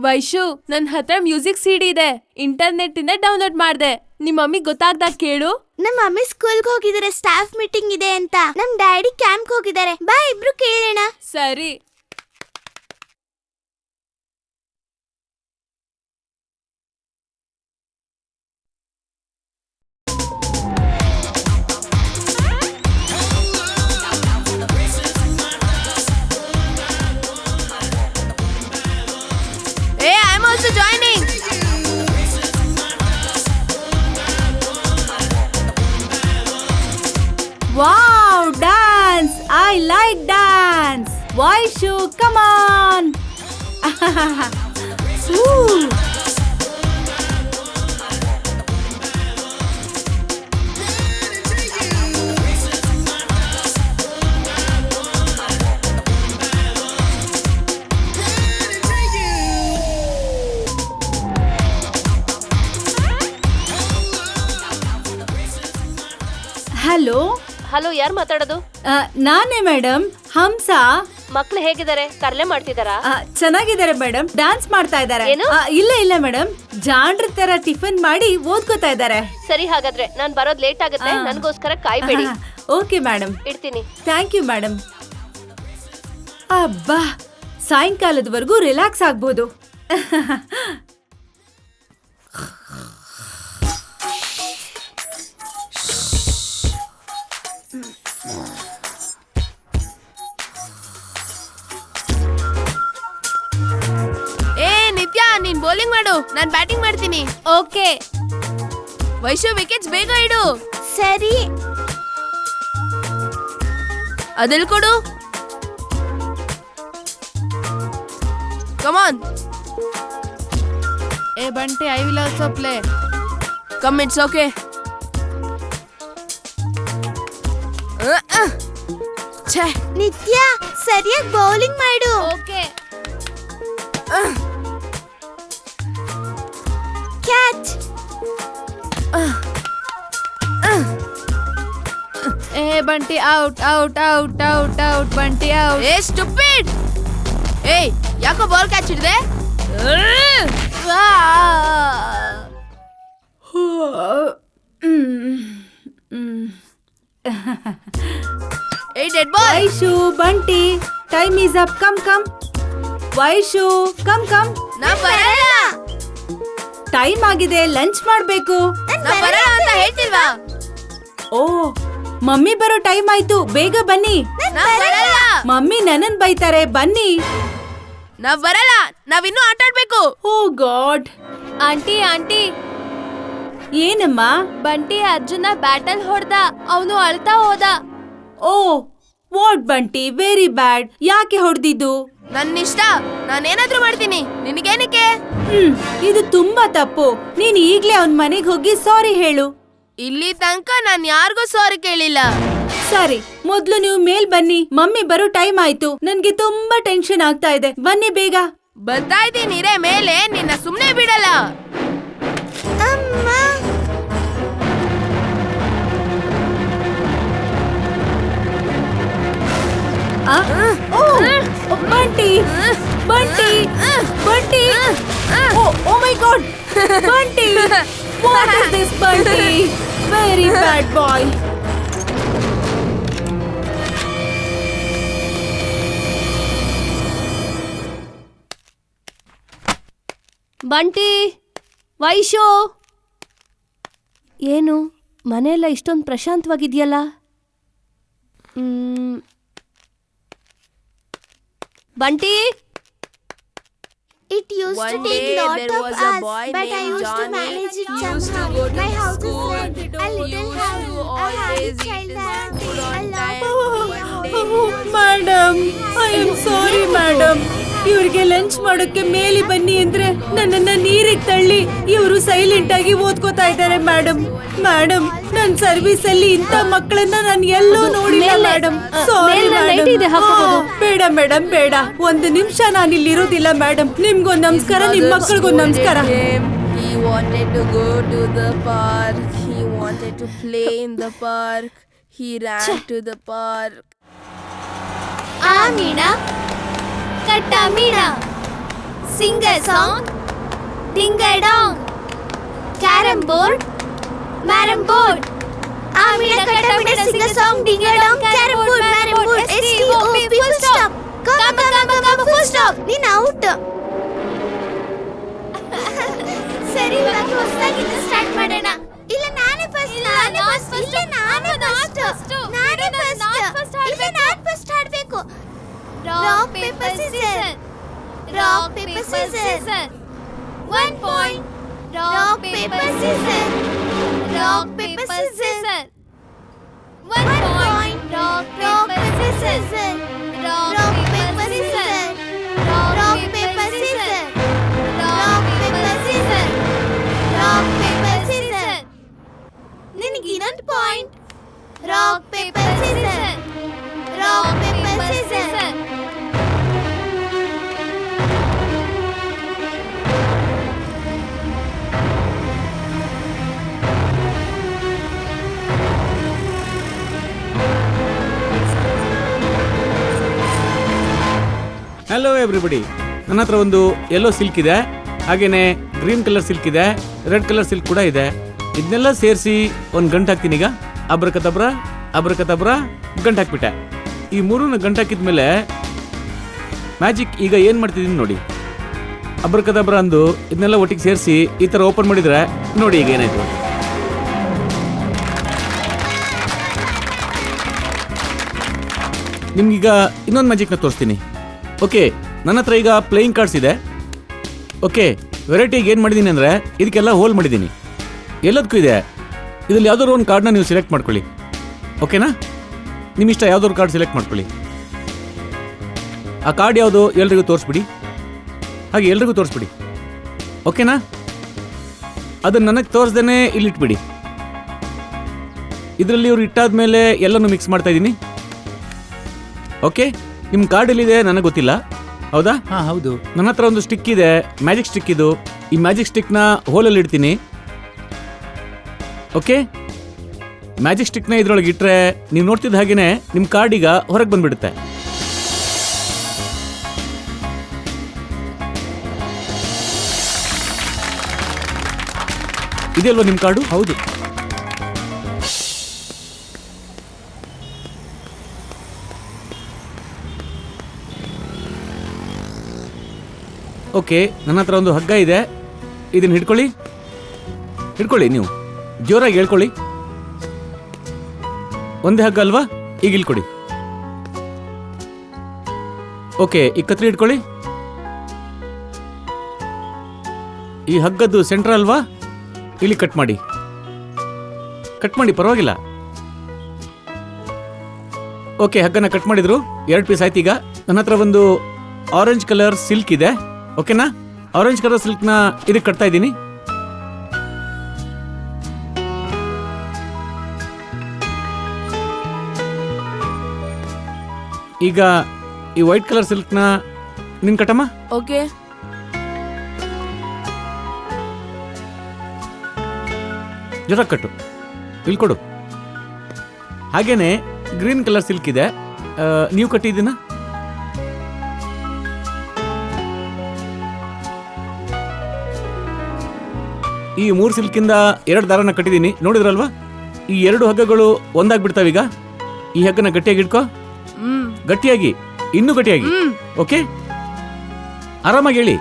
ವೈಶು, ನನ್ ಹತ್ರ ಮ್ಯೂಸಿಕ್ ಸಿಡಿ ಇದೆ, ಇಂಟರ್ನೆಟ್ ಇಂದ ಡೌನ್ಲೋಡ್ ಮಾಡ್ದೆ. ನಿಮ್ ಮಮ್ಮಿ ಗೊತ್ತಾಗ್ದಾಗ ಕೇಳು. ನಮ್ಮ ಮಮ್ಮಿ ಸ್ಕೂಲ್ಗೆ ಹೋಗಿದ್ದಾರೆ, ಸ್ಟಾಫ್ ಮೀಟಿಂಗ್ ಇದೆ ಅಂತ. ನಮ್ ಡ್ಯಾಡಿ ಕ್ಯಾಂಪ್ ಹೋಗಿದ್ದಾರೆ. ಬಾ ಇಬ್ರು ಕೇಳೋಣ. ಸರಿ. Hey, I'm also joining. Wow, dance! I like dance! Vaishu, come on! Ooh. Hello, hello, ಯಾರು ಮಾತಾಡೋದು? ನಾನೇ ಮೇಡಮ್, ಹಂಸ. ಮಕ್ಳು ಹೇಗಿದ್ದಾರೆ? ತರಲೆ ಮಾಡ್ತಿದಾರಾ? ಚೆನ್ನಾಗಿದ್ದಾರೆ ಮೇಡಮ್, ಡ್ಯಾನ್ಸ್ ಮಾಡ್ತಾ ಇದ್ದಾರೆ. ಏನು? ಇಲ್ಲ ಮೇಡಮ್, ಜಾಂಡ್ರ ತರ ಟಿಫನ್ ಮಾಡಿ ಓದ್ಕೋತಾ ಇದ್ದಾರೆ. ಸರಿ, ಹಾಗಾದ್ರೆ ನಾನ್ ಬರೋದ್ ಲೇಟ್ ಆಗುತ್ತೆ, ನನ್ಗೋಸ್ಕರ ಕಾಯ್ಬೇಡಿ. ಓಕೆ ಮೇಡಮ್, ಇಡ್ತೀನಿ. Thank you madam. ಅಬ್ಬಾ, ಸಾಯಂಕಾಲದವರೆಗೂ ರಿಲ್ಯಾಕ್ಸ್ ಆಗ್ಬೋದು. ನಿತ್ಯಾ, ನೀನ್ ಬೌಲಿಂಗ್ ಮಾಡು, ನಾನ್ ಬ್ಯಾಟಿಂಗ್ ಮಾಡ್ತೀನಿ. ಓಕೆ. ವೈಶು, ವಿಕೆಟ್ಸ್ ಬೇಗ ಇಡು. ಸರಿ. ಅದೆಲ್ ಕೊಡು. Come on. ಏ Bunty, I will also play. Come, it's okay. Nitya, ಸರಿಯಾಗಿ ಬೌಲಿಂಗ್ ಮಾಡು. ಓಕೆ. ಕ್ಯಾಚ್. ಏ Bunty, out out out out out. Bunty out. ಏ ಸ್ಟುಪಿಡ್. ಏಯ್, ಯಾಕೋ ಬಾಲ್ ಕ್ಯಾಚ್ ಹಿಡಿದೆ? ಏಯ್, dead ball. Vaishu, Bunty, time is up. Come come. Vaishu, come come. ನಾ ಬರಲ್ಲ. ಟೈಮ್ ಆಗಿದೆ, ಲಂಚ್ ಮಾಡ್ಬೇಕು. ನಾ ಬರಲ್ಲ ಅಂತ ಹೇಳ್ತಿಲ್ವಾ? ಓ, ಮಮ್ಮಿ ಬರೋ ಟೈಮ್ ಆಯ್ತು, ಬೇಗ ಬನ್ನಿ. ನಾ ಬರಲ್ಲ. ಮಮ್ಮಿ ನನ್ನನ್ ಬೈತಾರೆ, ಬನ್ನಿ. ನಾವ್ ಬರಲ್ಲ, ನಾವಿನ್ನೂ ಆಟ ಆಡ್ಬೇಕು. ಓ ಗಾಡ್. ಆಂಟಿ, ಆಂಟಿ, ಏನಮ್ಮ? ಬಂಟಿ ಅರ್ಜುನ ಬ್ಯಾಟಲ್ ಹೊಡ್ದ, ಅವನು ಅಳ್ತಾ ಹೋದ. ಓ, ವಾಟ್ ಬಂಟಿ, ವೆರಿ ಬ್ಯಾಡ್. ಯಾಕೆ ಹೊಡೆದಿದ್ದು? ನನ್ನಿಷ್ಟ, ನಾನೇನಾದ್ರೂ ಮಾಡ್ತೀನಿ, ನಿನಗೇನಕ್ಕೆ? ಇದು ತುಂಬಾ ತಪ್ಪು. ನೀನ್ ಈಗ್ಲೇ ಅವನ್ ಮನೆಗ್ ಹೋಗಿ ಸಾರಿ ಹೇಳು. ಇಲ್ಲಿ ತನಕ ನಾನ್ ಯಾರಿಗೂ ಸಾರಿ ಕೇಳಿಲ್ಲ. ಸರಿ, ಮೊದ್ಲು ನೀವು ಮೇಲ್ ಬನ್ನಿ, ಮಮ್ಮಿ ಬರೋ ಟೈಮ್ ಆಯ್ತು. ನನ್ಗೆ ತುಂಬಾ ಟೆನ್ಷನ್ ಆಗ್ತಾ ಇದೆ, ಬನ್ನಿ ಬೇಗ. ಬರ್ತಾ ಇದ್ದೀನಿ ಮೇಲೆ, ನಿನ್ನ ಸುಮ್ನೆ ಬಿಡಲ್ಲ. ಅಮ್ಮ, Bunty, Bunty, Bunty. Oh my God, Bunty. What is this, Bunty? Very bad boy. Bunty, Vaishu, ಏನು ಮನೆಯೆಲ್ಲ ಇಷ್ಟೊಂದು ಪ್ರಶಾಂತವಾಗಿದೆಯಲ್ಲ? Bunty. it used to take lot of us, but I used to manage it somehow. My house is like a little house, a happy child happy, a lot of madam, I am sorry madam. ಇವ್ರಿಗೆ lunch ಮಾಡೋಕೆ ಮೇಲೆ ಬನ್ನಿ ಅಂದ್ರೆ ನನ್ನನ್ನ ನೀರಿಗೆ ತಳ್ಳಿ ಇವರು silent ಆಗಿ ಓದ್ಕೋತಾ ಇದ್ದಾರೆ ಮೇಡಮ್. ಮೇಡಮ್, ನನ್ ಸರ್ವಿಸ್ ಅಲ್ಲಿ ಇಂಥ ಮಕ್ಕಳನ್ನ ನಾನು ಎಲ್ಲೂ ನೋಡಿಲ್ಲ ಮೇಡಮ್. Sorry madam. ಬೇಡ ಮೇಡಮ್, ಬೇಡ. ಒಂದು ನಿಮಿಷ ನಾನು ಇಲ್ಲಿ ಇರೋದಿಲ್ಲ ಮೇಡಮ್. ನಿಮ್ಗೊಂದು ನಮಸ್ಕಾರ, ನಿಮ್ ಮಕ್ಕಳಿಗೊಂದು ನಮಸ್ಕಾರ. He wanted to go to the park. He wanted to play in the park. He ran to the park. Amina, Katamina, Sing a song. Ding a dong. Carom board. Maram board. Amida katamida sing a song. Ding a dong. Carom board. Maram board. STOP full stop. Come full stop. ನೀನ್ out. ಸರಿ ಇವಾಗ ಹೊಸದಾಗಿದ್ದು start ಮಾಡೋಣ. ಇಲ್ಲ ನಾನೇ first. ನಾನೇ first ಆಡ್ಬೇಕು. Rock paper scissor. Rock paper scissor. 1 point. Rock paper scissor. Rock paper scissor. 1 point. Rock paper scissor. Rock paper scissor. Rock paper scissor. Rock paper scissor. Rock paper scissor. ನಿನಗೆ ಇನ್ನೊಂದು point. Rock paper scissor. Rock paper scissor. Hello everybody, ನನ್ನ ಹತ್ರ ಒಂದು yellow silk ಇದೆ, ಹಾಗೇನೆ green colour silk ಇದೆ, red colour silk ಕೂಡ ಇದೆ. ಇದನ್ನೆಲ್ಲ ಸೇರಿಸಿ ಒಂದು ಗಂಟು ಹಾಕ್ತೀನಿ. ಈಗ ಅಬ್ರಕತಬ್ರ ಗಂಟು ಹಾಕ್ಬಿಟ್ಟೆ. ಈ ಮೂರನ್ನು ಗಂಟು ಹಾಕಿದ್ಮೇಲೆ ಮ್ಯಾಜಿಕ್ ಈಗ ಏನು ಮಾಡ್ತಿದ್ದೀನಿ ನೋಡಿ. ಅಬ್ರಕತಬ್ರ ಅಂದು ಇದನ್ನೆಲ್ಲ ಒಟ್ಟಿಗೆ ಸೇರಿಸಿ ಈ ಥರ ಓಪನ್ ಮಾಡಿದರೆ ನೋಡಿ ಈಗ ಏನಾಯ್ತು. ನಿಮ್ಗೀಗ ಇನ್ನೊಂದು ಮ್ಯಾಜಿಕ್ನ ತೋರಿಸ್ತೀನಿ. ಓಕೆ, ನನ್ನ ಹತ್ರ ಈಗ ಪ್ಲೇಯಿಂಗ್ ಕಾರ್ಡ್ಸ್ ಇದೆ. ಓಕೆ, ವೆರೈಟಿಗೆ ಏನು ಮಾಡಿದ್ದೀನಿ ಅಂದರೆ ಇದಕ್ಕೆಲ್ಲ ಹೋಲ್ ಮಾಡಿದ್ದೀನಿ. ಎಲ್ಲದಕ್ಕೂ ಇದೆ. ಇದರಲ್ಲಿ ಯಾವುದಾದ್ರು ಒಂದು ಕಾರ್ಡ್ನ ನೀವು ಸೆಲೆಕ್ಟ್ ಮಾಡ್ಕೊಳ್ಳಿ. ಓಕೆನಾ? ನಿಮ್ಮಿಷ್ಟ ಯಾವುದಾದ್ರು ಕಾರ್ಡ್ ಸೆಲೆಕ್ಟ್ ಮಾಡ್ಕೊಳ್ಳಿ. ಆ ಕಾರ್ಡ್ ಯಾವುದು ಎಲ್ರಿಗೂ ತೋರಿಸ್ಬಿಡಿ. ಹಾಗೆ ಎಲ್ರಿಗೂ ತೋರಿಸ್ಬಿಡಿ. ಓಕೆನಾ? ಅದನ್ನು ನನಗೆ ತೋರಿಸ್ದೇ ಇಲ್ಲಿಟ್ಬಿಡಿ. ಇದರಲ್ಲಿ ಇವ್ರು ಇಟ್ಟಾದ್ಮೇಲೆ ಎಲ್ಲನೂ ಮಿಕ್ಸ್ ಮಾಡ್ತಾ ಇದ್ದೀನಿ. ಓಕೆ, ನಿಮ್ಮ ಕಾರ್ಡ್ ಎಲ್ಲಿದೆ ನನಗೆ ಗೊತ್ತಿಲ್ಲ. ಹೌದಾ? ಹಾ ಹೌದು. ನನ್ನ ಹತ್ರ ಒಂದು ಸ್ಟಿಕ್ ಇದೆ, ಮ್ಯಾಜಿಕ್ ಸ್ಟಿಕ್ ಇದು. ಈ ಮ್ಯಾಜಿಕ್ ಸ್ಟಿಕ್ನ ಹೋಲಲ್ಲಿ ಇಡ್ತೀನಿ. ಓಕೆ, ಮ್ಯಾಜಿಕ್ ಸ್ಟಿಕ್ನ ಇದ್ರೊಳಗೆ ಇಟ್ಟರೆ ನೀವು ನೋಡ್ತಿದ್ದ ಹಾಗೇನೆ ನಿಮ್ಮ ಕಾರ್ಡ್ ಈಗ ಹೊರಗೆ ಬಂದ್ಬಿಡುತ್ತೆ. ಇದೆಲ್ವಾ ನಿಮ್ಮ ಕಾರ್ಡು? ಹೌದು. ಓಕೆ, ನನ್ನ ಹತ್ರ ಒಂದು ಹಗ್ಗ ಇದೆ. ಇದನ್ನು ಹಿಡ್ಕೊಳ್ಳಿ ನೀವು ಜೋರಾಗಿ ಹೇಳ್ಕೊಳ್ಳಿ. ಒಂದೇ ಹಗ್ಗ ಅಲ್ವಾ? ಈಗ ಇಲ್ಕೊಡಿ. ಓಕೆ, ಈ ಕತ್ರಿ ಹಿಡ್ಕೊಳ್ಳಿ. ಈ ಹಗ್ಗದ್ದು ಸೆಂಟ್ರ್ ಅಲ್ವಾ? ಇಲ್ಲಿ ಕಟ್ ಮಾಡಿ ಪರವಾಗಿಲ್ಲ. ಓಕೆ, ಹಗ್ಗನ ಕಟ್ ಮಾಡಿದ್ರು, 2 ಪೀಸ್ ಆಯ್ತು. ಈಗ ನನ್ನ ಹತ್ರ ಒಂದು ಆರೆಂಜ್ ಕಲರ್ ಸಿಲ್ಕ್ ಇದೆ. ಓಕೆನಾ? ಆರೆಂಜ್ ಕಲರ್ ಸಿಲ್ಕ್ನ ಇದಕ್ಕೆ ಕಟ್ತಾ ಇದ್ದೀನಿ. ಈಗ ಈ ವೈಟ್ ಕಲರ್ ಸಿಲ್ಕ್ನ ನಿನ್ ಕಟ್ಟಮ್ಮ. ಓಕೆ. ಜೊತೆಗೆ ಕಟ್ಟು, ಇಲ್ಲಿ ಕೊಡು. ಹಾಗೇನೆ ಗ್ರೀನ್ ಕಲರ್ ಸಿಲ್ಕ್ ಇದೆ, ನೀವು ಕಟ್ಟಿದ್ದೀನ. ಈ 3 ಸಿಲ್ಕಿಂದ 2 ದಾರನ ಕಟ್ಟಿದ್ದೀನಿ, ನೋಡಿದ್ರಲ್ವಾ? ಈ 2 ಹಗ್ಗಗಳು ಒಂದಾಗ್ಬಿಡ್ತಾವ. ಈಗ ಈ ಹಗ್ಗನ ಗಟ್ಟಿಯಾಗಿ ಇಟ್ಕೋ. ಗಟ್ಟಿಯಾಗಿ, ಇನ್ನೂ ಗಟ್ಟಿಯಾಗಿ. ಓಕೆ, ಆರಾಮಾಗಿ ಹೇಳಿ,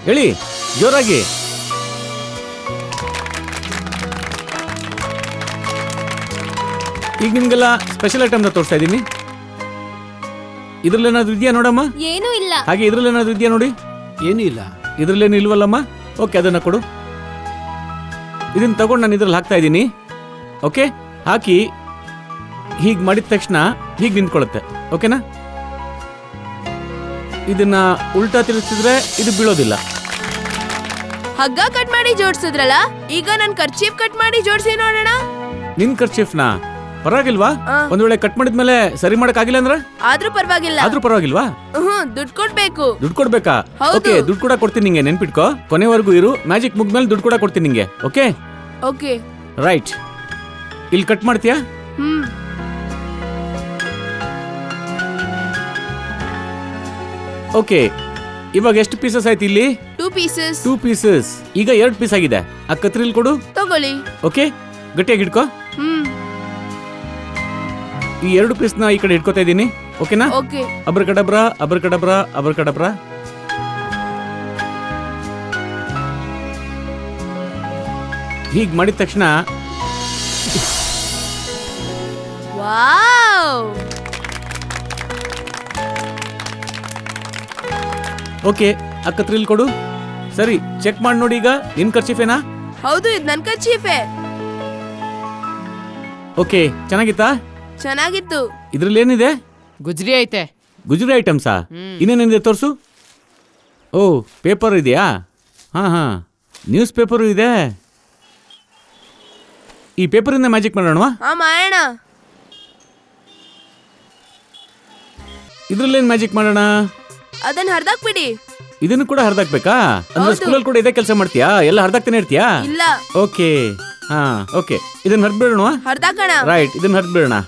ಹೇಳಿ ಜೋರಾಗಿ. ಈಗ ನಿಮ್ಗೆಲ್ಲ ಸ್ಪೆಷಲ್ ಐಟಮ್ನ ತೋರಿಸ್ತಾ ಇದ್ದೀನಿ. ಇದ್ರಲ್ಲೇನಾದ್ರು ಇದೆಯಾ ನೋಡಮ್ಮ? ಏನೂ ಇಲ್ಲ. ಹಾಗೆ ಇದ್ರಲ್ಲೇನಾದ್ರು ಇದೆಯಾ ನೋಡಿ? ಏನೂ ಇಲ್ಲ. ಇದ್ರಲ್ಲೇನು ಇಲ್ವಲ್ಲಮ್ಮ? ಓಕೆ, ಅದನ್ನ ಕೊಡು. ಇದನ್ನ ತಗೊಂಡು ನಾನು ಇದ್ರಲ್ಲಿ ಹಾಕ್ತಾ ಇದ್ದೀನಿ. ಓಕೆ, ಹಾಕಿ ಹೀಗೆ ಮಾಡಿದ ತಕ್ಷಣ ಹೀಗೆ ನಿಂತ್ಕೊಳ್ಳುತ್ತೆ. ಓಕೆನಾ? ಇದನ್ನ ಉಲ್ಟಾ ತಿರುಗಿಸಿದ್ರೆ ಇದು ಬೀಳೋದಿಲ್ಲ. ಹಗ್ಗ ಕಟ್ ಮಾಡಿ ಜೋಡ್ಸಿದ್ರಲ್ಲ, ಈಗ ನನ್ ಕರ್ಚೀಫ್ ಕಟ್ ಮಾಡಿ ಜೋಡ್ಸಿ ನೋಡೋಣ. ನಿನ್ ಕರ್ಚೀಫ್ನ ಪರವಾಗಿಲ್ವಾ? ಒಂದ್ ವೇಳೆ ಕಟ್ ಮಾಡಿದ್ಮೇಲೆ ಸರಿ ಮಾಡಕ್ ಆಗಿಲ್ಲ ಅಂದ್ರೆ? ಆದ್ರೂ ಪರವಾಗಿಲ್ವಾ? ದುಡ್ಡು ಕೊಡ್ಬೇಕು. ದುಡ್ಡು ಕೊಡ್ಬೇಕಾ? ಓಕೆ, ದುಡ್ಡು ಕೂಡ ಕೊಡ್ತೀನಿ ನಿಂಗೆ, ನೆನ್ಪಿಟ್ಕೋ. ಕೊನೆವರೆಗೂ ಇರು, ಮ್ಯಾಜಿಕ್ ಮುಗ್ದ್ಮೇಲೆ ದುಡ್ಡು ಕೂಡ ಕೊಡ್ತೀನಿ ನಿಂಗೆ. Okay okay right. ಇಲ್ಲಿ ಕಟ್ ಮಾಡ್ತೀಯಾ? ಓಕೆ, ಇವಾಗ ಎಷ್ಟು ಪೀಸಸ್ ಆಯ್ತು ಇಲ್ಲಿ? 2 ಪೀಸಸ್. 2 ಪೀಸಸ್. ಈಗ 2 ಪೀಸ್ ಆಗಿದೆ. ಆ ಕತ್ರಿಲ್ ಕೊಡು. ತಗೊಳ್ಳಿ. ಓಕೆ, ಗಟ್ಟಿಯಾಗಿ ಹಿಡ್ಕೋ. ಈ 2 ಪೀಸ್ನ ಈ ಕಡೆ ಇಟ್ಕೋತಾ ಇದ್ದೀನಿ. ಓಕೆನಾ? ಓಕೆ. ಅಬ್ರಕಡಬ್ರಾ ಅಬ್ರಕಡಬ್ರಾ ಅಬ್ರಕಡಬ್ರಾ. ಹೀಗ್ ಮಾಡಿದ ತಕ್ಷಣ ವಾವ್. ಓಕೆ, ಆ ಕತ್ರಿಲ್ ಕೊಡು. ಸರಿ, ಚೆಕ್ ಮಾಡಿ ನೋಡಿ. ಈಗ ನಿನ್ ಕರ್ಚಿಫೇನಾ? ಹೌದು, ಇದು ನನ್ ಕರ್ಚೀಫೆ. ಓಕೆ, ಚೆನ್ನಾಗಿತ್ತಾ? ಚೆನ್ನಾಗಿತ್ತು. ಇದ್ರಲ್ಲಿ ಏನಿದೆ? ಗುಜ್ರಿ ಐತೆ. ಗುಜರಿ ಐಟಮ್ಸಾ? ಇನ್ನೇನಿದೆ ತೋರ್ಸು. ಓ, ಪೇಪರ್ ಇದೆಯಾ? ಹಾ, ನ್ಯೂಸ್ ಪೇಪರು ಇದೆ. ಈ ಪೇಪರಿಂದ ಮ್ಯಾಜಿಕ್ ಮಾಡೋಣವಾ? ಹಾ, ಮಾಡೋಣ. ಇದ್ರಲ್ಲೇನ್ ಮ್ಯಾಜಿಕ್ ಮಾಡೋಣ? ಅದನ್ನ ಹರ್ದಾಕ್ಬಿಡಿ. ಇದನ್ನು ಕೂಡ ಹರಿದಾಕ್ಬೇಕಾ? ಅಂದ್ರೆ ಹೌದು. ಸ್ಕೂಲಲ್ಲಿ ಕೂಡ ಇದೇ ಕೆಲಸ ಮಾಡ್ತೀಯಾ? ಎಲ್ಲ ಹರಿದಾಕ್ತಾನೆ ಇರ್ತೀಯಾ? ಇಲ್ಲ, ಓಕೆ, ಹಾ, ಓಕೆ. ಇದನ್ನ ಹರಿದ್ಬಿಡೋಣ. ಹರ್ದಾಕಣ. ರೈಟ್, ಇದನ್ನ ಹರಿದ್ಬಿಡೋಣ.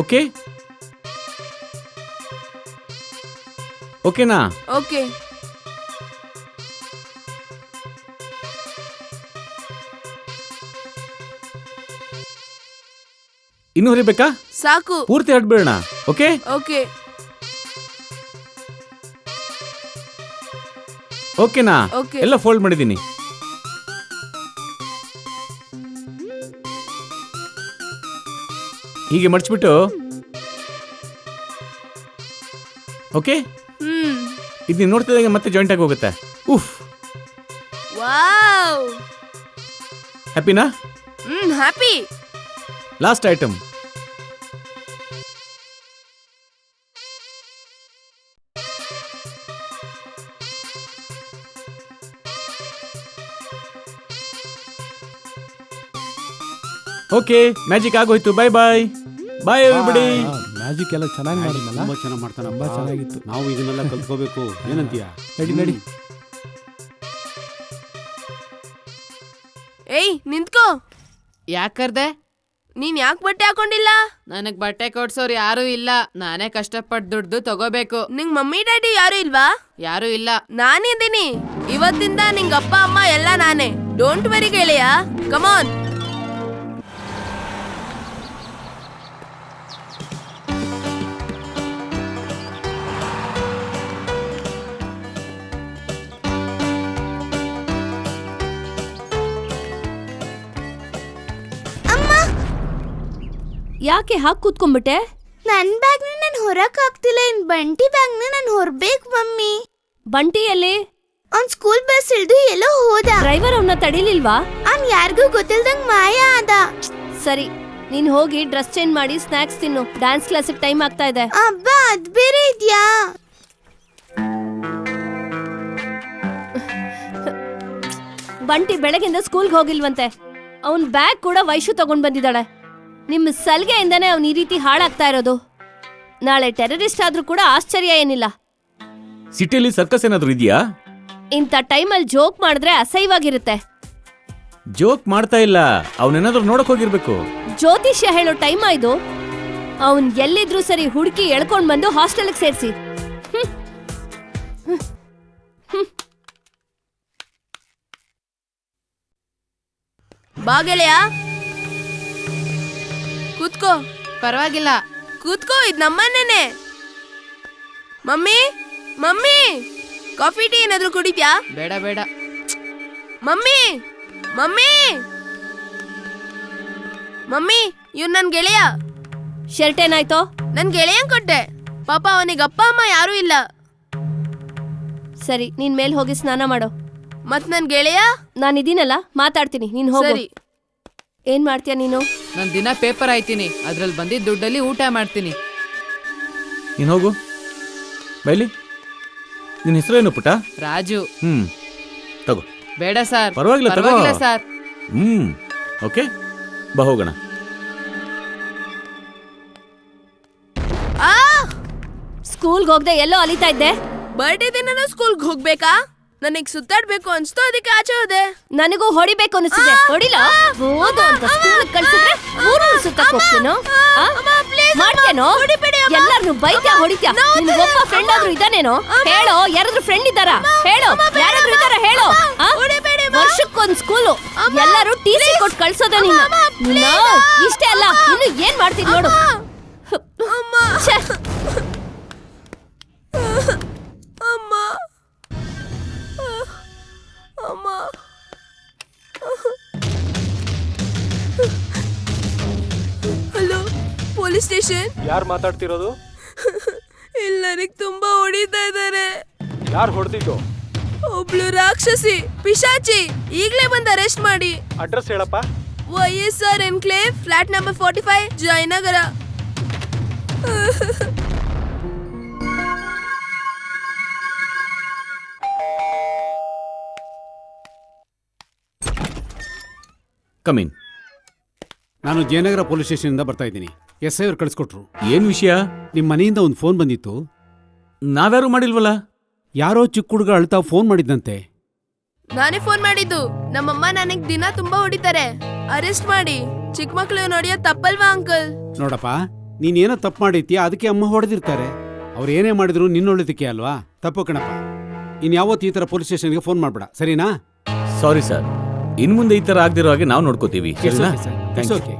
ಓಕೆ, ಓಕೆನಾ? ಓಕೆ. ಇನ್ನು ಹರಿಬೇಕಾ? ಸಾಕು. ಪೂರ್ತಿ ಹರಿದ್ಬಿಡೋಣ. Okay, okay. ಓಕೆನಾ? ಓಕೆ. ಎಲ್ಲ ಫೋಲ್ಡ್ ಮಾಡಿದ್ದೀನಿ. ಹೀಗೆ ಮಡ್ಚ್ಬಿಟ್ಟು, ಓಕೆ, ಇದು ನೀನು ನೋಡ್ತಿದ್ದಾಗ ಮತ್ತೆ ಜಾಯಿಂಟ್ ಆಗಿ ಹೋಗುತ್ತೆ. ಉಫ್, ವಾವ್. ಹ್ಯಾಪಿನಾ? Happy. Last item. Okay, magic ಆಗೋಯ್ತು. ಬಾಯ್ ಬಾಯ್ ಬಾಯ್ ಎವ್ರಿಬಡಿ. ಮ್ಯಾಜಿಕ್ ಎಲ್ಲ ಚೆನ್ನಾಗಿ ಮಾಡಿದ್ನಲ್ಲ. ತುಂಬಾ ಚೆನ್ನಾಗಿ ಮಾಡ್ತಾನೆ. ತುಂಬಾ ಚೆನ್ನಾಗಿತ್ತು. ನಾವು ಇದನ್ನೆಲ್ಲ ಕಲ್ತ್ಕೋಬೇಕು. ಏನಂತೀಯ? ನಡಿ. ಏಯ್, ನಿಂತ್ಕೋ. ಯಾಕ್ ಕರ್ದೆ? ನೀನ್ ಯಾಕೆ ಬಟ್ಟೆ ಹಾಕೊಂಡಿಲ್ಲ? ನನಗ್ ಬಟ್ಟೆ ಕೊಡ್ಸೋರು ಯಾರು ಇಲ್ಲ. ನಾನೇ ಕಷ್ಟಪಟ್ಟು ದುಡ್ದು ತಗೋಬೇಕು. ನಿಂಗ್ ಮಮ್ಮಿ ಡ್ಯಾಡಿ ಯಾರು ಇಲ್ವಾ? ಯಾರು ಇಲ್ಲ. ನಾನಿದ್ದೀನಿ. ಇವತ್ತಿಂದ ನಿಂಗ್ ಅಪ್ಪ ಅಮ್ಮ ಎಲ್ಲ ನಾನೇ. ಡೋಂಟ್ ವೆರಿ ಗೆಳೆಯ. ಕಮಾನ್. ಯಾಕೆ ಹಾಕಿ ಕೂತ್ಕೊಂಡ್ಬಿಟ್ಟೆ? ನನ್ ಬ್ಯಾಗ್ನ ನಾನು ಹೊರಕ್ ಆಗ್ತಿಲ್ಲ. ಇನ್ ಬಂಟಿ ಬ್ಯಾಗ್ನ ನಾನು ಹೊರಬೇಕು ಮಮ್ಮಿ. ಬಂಟಿ ಎಲ್ಲಿ? ಅವ್ನ್ ಸ್ಕೂಲ್ ಬಸ್ ಇಳ್ದು ಎಲ್ಲೋ ಹೋದ. ಡ್ರೈವರ್ ಅವನ್ನ ತಡಿಲಿಲ್ವಾ? ಅವ್ನ್ ಯಾರಿಗೂ ಗೊತ್ತಿಲ್ದಂಗ್ ಮಾಯ ಆದ. ಸರಿ, ನೀನ್ ಹೋಗಿ ಡ್ರೆಸ್ ಚೇಂಜ್ ಮಾಡಿ ಸ್ನಾಕ್ಸ್ ತಿನ್ನು. ಡ್ಯಾನ್ಸ್ ಕ್ಲಾಸಿಗೆ ಟೈಮ್ ಆಗ್ತಾ ಇದೆ. ಅಬ್ಬಾ, ಅದ್ ಬೇರೆ ಇದ್ಯಾ? ಬಂಟಿ ಬೆಳಗಿಂದ ಸ್ಕೂಲ್ಗೆ ಹೋಗಿಲ್ವಂತೆ. ಅವನ್ ಬ್ಯಾಗ್ ಕೂಡ ವೈಶು ತಗೊಂಡ್ ಬಂದಿದ್ದಾಳೆ. ನಿಮ್ಮ ಸಲ್ಗೆಯಿಂದಾನೇ ಅವ್ನು ಈ ರೀತಿ ಹಾಳಾಗ್ತಾ ಇರೋದು. ನಾಳೆ ಟೆರರಿಸ್ಟ್ ಆದ್ರೂ ಕೂಡ ಆಶ್ಚರ್ಯ ಏನಿಲ್ಲ. ಸಿಟಿಯಲ್ಲಿ ಸರ್ಕಸ್ ಏನಾದ್ರು ಇದೆಯಾ? ಇಂಥ ಟೈಮಲ್ಲಿ ಜೋಕ್ ಮಾಡಿದ್ರೆ ಅಸಹ್ಯವಾಗಿರುತ್ತೆ. ಜೋಕ್ ಮಾಡ್ತಾ ಇಲ್ಲ, ಅವನೇನಾದ್ರೂ ನೋಡಕ್ ಹೋಗಿರ್ಬೇಕು. ಜ್ಯೋತಿಷ್ಯ ಹೇಳೋ ಟೈಮ್ ಇದು. ಅವನ್ ಎಲ್ಲಿದ್ರು ಸರಿ ಹುಡುಕಿ ಎಳ್ಕೊಂಡ್ ಬಂದು ಹಾಸ್ಟೆಲ್ಗೆ ಸೇರಿಸಿ. ಬಾಗೆಳೆಯ, ಕೂತ್ಕೋ. ಪರವಾಗಿಲ್ಲ. ಕೂತ್ಕೋ, ಇದ್ ನಮ್ಮನ್ನೇನೆ. ಮಮ್ಮಿ, ಮಮ್ಮಿ, ಕಾಫಿ ಟೀ ಏನಾದ್ರೂ ಕುಡಿತ್ಯಾ? ಬೇಡ ಬೇಡ. ಮಮ್ಮಿ, ಮಮ್ಮಿ, ಮಮ್ಮಿ, ಇವ್ನು ನನ್ ಗೆಳೆಯ. ಶರ್ಟ್ ಏನಾಯ್ತೋ? ನನ್ ಗೆಳೆಯನ್ ಕೊಟ್ಟೆ. ಪಾಪ ಅವನಿಗೆ ಅಪ್ಪ ಅಮ್ಮ ಯಾರೂ ಇಲ್ಲ. ಸರಿ, ನೀನ್ ಮೇಲ್ ಹೋಗಿ ಸ್ನಾನ ಮಾಡೋ. ಮತ್ ನನ್ ಗೆಳೆಯ? ನಾನಿದ್ದೀನಲ್ಲ, ಮಾತಾಡ್ತೀನಿ, ನೀನ್ ಹೋಗು. ಸರಿ. ಏನ್ ಮಾಡ್ತೀಯ ನೀನು? ನಾನು ದಿನ ಪೇಪರ್ ಆಯ್ತೀನಿ. ಅದ್ರಲ್ಲಿ ಬಂದಿದ್ದ ದುಡ್ಡಲ್ಲಿ ಊಟ ಮಾಡ್ತೀನಿ. ನೀನು ಹೋಗು. ಬೈಲಿ, ನಿನ್ನ ಹೆಸರೇನು ಪುಟ್ಟ? ರಾಜು. ತಗೋ. ಬೇಡ ಸರ್. ಪರವಾಗಿಲ್ಲ, ತಗೋ. ಪರವಾಗಿಲ್ಲ ಸರ್. ಓಕೆ, ಬಾ ಹೋಗೋಣ. ಸ್ಕೂಲ್ಗೆ ಹೋಗದೆ ಎಲ್ಲೋ ಅಲಿತಾ ಇದ್ದೆ. ಬರ್ಡೇ ದಿನ ಸ್ಕೂಲ್ಗೆ ಹೋಗ್ಬೇಕಾ? ನನಗ್ ಸುತ್ತಾಡ್ಬೇಕು ಅನ್ಸ್ತು, ಅದಕ್ಕೆ ಆಚೆ ಹೋದೆ. ನನಗೂ ಹೊಡಿಬೇಕು ಅನಿಸಿದೆ. ಹೊಡಿಲ ಓದು ಅಂತ ಸ್ಕೂಲ್ ಕಳ್ಸಿದ್ರೆ ಊರು ಸುತ್ತಕ್ಕೆ ಹೋಗ್ತೀನೋ? ಮಾಡ್ತೇನೋ ಎಲ್ಲಾರನ್ನು ಬೈತ್ಯಾ ಹೊಡಿತ್ಯಾ ಒಬ್ಬ ಫ್ರೆಂಡ್ ಆದ್ರೂ ಇದಾನೇನೋ ಹೇಳೋ ಯಾರಾದ್ರೂ ಫ್ರೆಂಡ್ ಇದ್ದಾರಾ ಹೇಳೋ ಯಾರಾದ್ರೂ ಇದ್ದಾರಾ ಹೇಳೋ ವರ್ಷಕ್ಕೊಂದ್ ಸ್ಕೂಲು ಎಲ್ಲರೂ ಟಿಸಿ ಕೊಟ್ಟು ಕಳ್ಸೋದ ನಿನ್ನ ಇಷ್ಟೇ ಅಲ್ಲ ಇನ್ನು ಏನ್ ಮಾಡ್ತೀನಿ ನೋಡು ಛೆ. Hello police station. ಯಾರು ಮಾತಾಡ್ತಿರೋದು? ಇಲ್ಲಿ ನನಗೆ ತುಂಬಾ ಹೊಡಿತಾ ಇದ್ದಾರೆ. ಯಾರು ಹೊಡೆದಿದ್ದು? ಒಬ್ಳು ರಾಕ್ಷಸಿ ಪಿಶಾಚಿ. ಈಗಲೇ ಬಂದು ಅರೆಸ್ಟ್ ಮಾಡಿ. ಅಡ್ರೆಸ್ ಹೇಳಪ್ಪ. YSR enclave flat number 45 Jayanagar. Come in. ನಾನು ಜಯನಗರ ಪೊಲೀಸ್ ಸ್ಟೇಷನಿಂದ ಬರ್ತಾ ಇದ್ದೀನಿ. SI ಅವ್ರು ಕಳಿಸ್ಕೊಟ್ರು. ಏನ್ ವಿಷಯ? ನಿಮ್ಮ ಮನೆಯಿಂದ ಒಂದು ಫೋನ್ ಬಂದಿತ್ತು. ನಾವ್ಯಾರು ಮಾಡಿಲ್ವಲ್ಲ? ಯಾರೋ ಚಿಕ್ಕ ಹುಡುಗ ಅಳ್ತಾ ಫೋನ್ ಮಾಡಿದ್ದಂತೆ. ನಾನೇ ಫೋನ್ ಮಾಡಿದ್ದು. ನಮ್ಮಮ್ಮ ನನಗ್ ದಿನ ತುಂಬಾ ಹೊಡಿತಾರೆ. ಅರೆಸ್ಟ್ ಮಾಡಿ. ಚಿಕ್ಕ ಮಕ್ಳು ನೋಡಿಯೋ ತಪ್ಪಲ್ವಾ ಅಂಕಲ್? ನೋಡಪ್ಪ, ನೀನೇನೋ ತಪ್ಪು ಮಾಡಿದ್ಯಾ, ಅದಕ್ಕೆ ಅಮ್ಮ ಹೊಡೆದಿರ್ತಾರೆ. ಅವ್ರು ಏನೇ ಮಾಡಿದ್ರು ನಿನ್ನೊಳ್ಳೆದಕ್ಕೆ ಅಲ್ವಾ? ತಪ್ಪು ಕಣಪ್ಪ. ಇನ್ಯಾವತ್ತು ಈ ಥರ ಪೊಲೀಸ್ ಸ್ಟೇಷನ್ಗೆ ಫೋನ್ ಮಾಡ್ಬೇಡ, ಸರಿನಾ? ಸಾರಿ ಸರ್, ಇನ್ ಮುಂದೆ ಈ ತರ ಆಗದಿರೋ ಹಾಗೆ ನಾವು ನೋಡ್ಕೋತೀವಿ. ಸರಿನಾ? Thank you. ಓಕೆ.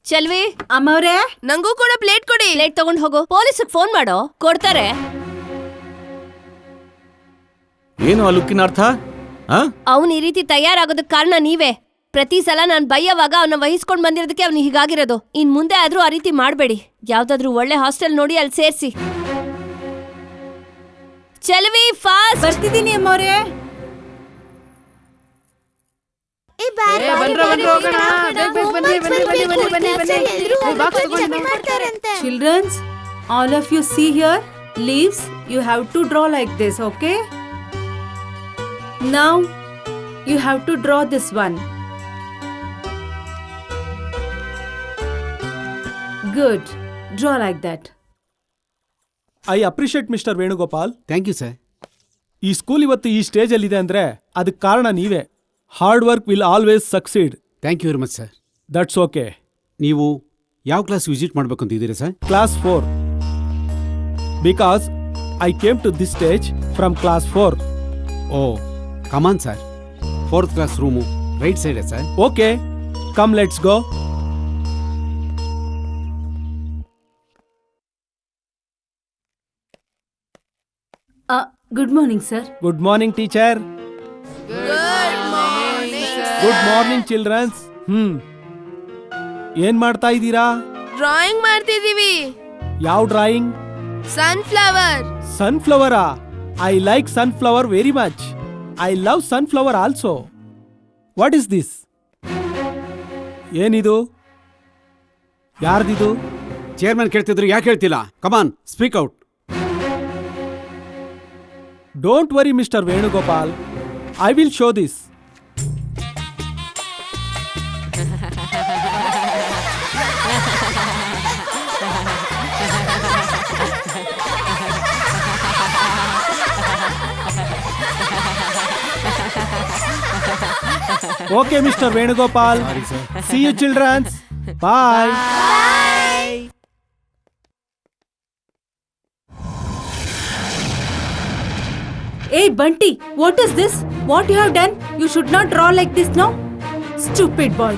ಚೆಲ್ವಿ ಅಮ್ಮವ್ರೆ, ನಂಗೂ ಕೂಡ ಪ್ಲೇಟ್ ಕೊಡಿ. ಪ್ಲೇಟ್ ತಗೊಂಡ್ ಹೋಗು. ಪೊಲೀಸಿಗೆ ಫೋನ್ ಮಾಡೋ, ಕೊಡ್ತಾರೆ. ಏನು ಆ ಲುಕ್ಕಿನ ಅರ್ಥ? ಅವನ್ ಈ ರೀತಿ ತಯಾರಾಗೋದಕ್ ಕಾರಣ ನೀವೇ. ಪ್ರತಿ ಸಲ ನಾನ್ ಬೈಯವಾಗ ಅವನ್ನ ವಹಿಸ್ಕೊಂಡ್ ಬಂದಿರೋದಕ್ಕೆ ಅವ್ನು ಹೀಗಾಗಿರೋದು. ಇನ್ ಮುಂದೆ ಆದ್ರೂ ಆ ರೀತಿ ಮಾಡ್ಬೇಡಿ. ಯಾವ್ದಾದ್ರೂ ಒಳ್ಳೆ ಹಾಸ್ಟೆಲ್ ನೋಡಿ ಅಲ್ಲಿ ಸೇರ್ಸಿ. ಚೆಲ್ವಿ fast. ಬರ್ತಿದ್ದೀನಿ ಅಮ್ಮವ್ರೆ. Childrens, all of you see here, leaves, you have to draw like this, okay? Now, you have to draw this one. Good. Draw like that. I appreciate mister Venugopal. Thank you sir. ಈ school ಇವತ್ತು ಈ ಸ್ಟೇಜಲ್ಲಿದೆ ಅಂದರೆ ಅದಕ್ಕೆ ಕಾರಣ ನೀವೇ. Hard work will always succeed. Thank you very much sir. That's okay. ನೀವು ಯಾವ ಕ್ಲಾಸ್ ವಿಸಿಟ್ ಮಾಡಬೇಕು ಅಂತ ಇದ್ದೀರಾ ಸರ್? Class 4. Because I came to this stage from class 4. Oh, come on sir. 4th class room right ಸೈಡೆ ಸರ್. Okay, come let's go. Good morning, sir. Good morning teacher. Good morning childrens. ಏನ್ ಮಾಡ್ತಾ ಇದ್ದೀರಾ? Drawing ಮಾಡ್ತಿದೀವಿ. ಯಾವ ಡ್ರಾಯಿಂಗ್? ಸನ್ಫ್ಲವರ್. ಸನ್ಫ್ಲವರಾ? I like sunflower very much. I love sunflower also. What is this? ಏನಿದು? ಯಾರ್ದಿದು? ಚೇರ್ಮನ್ ಕೇಳ್ತಿದ್ರು, ಯಾಕೆ ಹೇಳ್ತಿಲ್ಲ? Come on, speak out. Don't worry mister Venugopal, I will show this. Okay mister Venugopal. See you children. Bye. Hey Bunty, what is this? What you have done? You should not draw like this now. Stupid boy.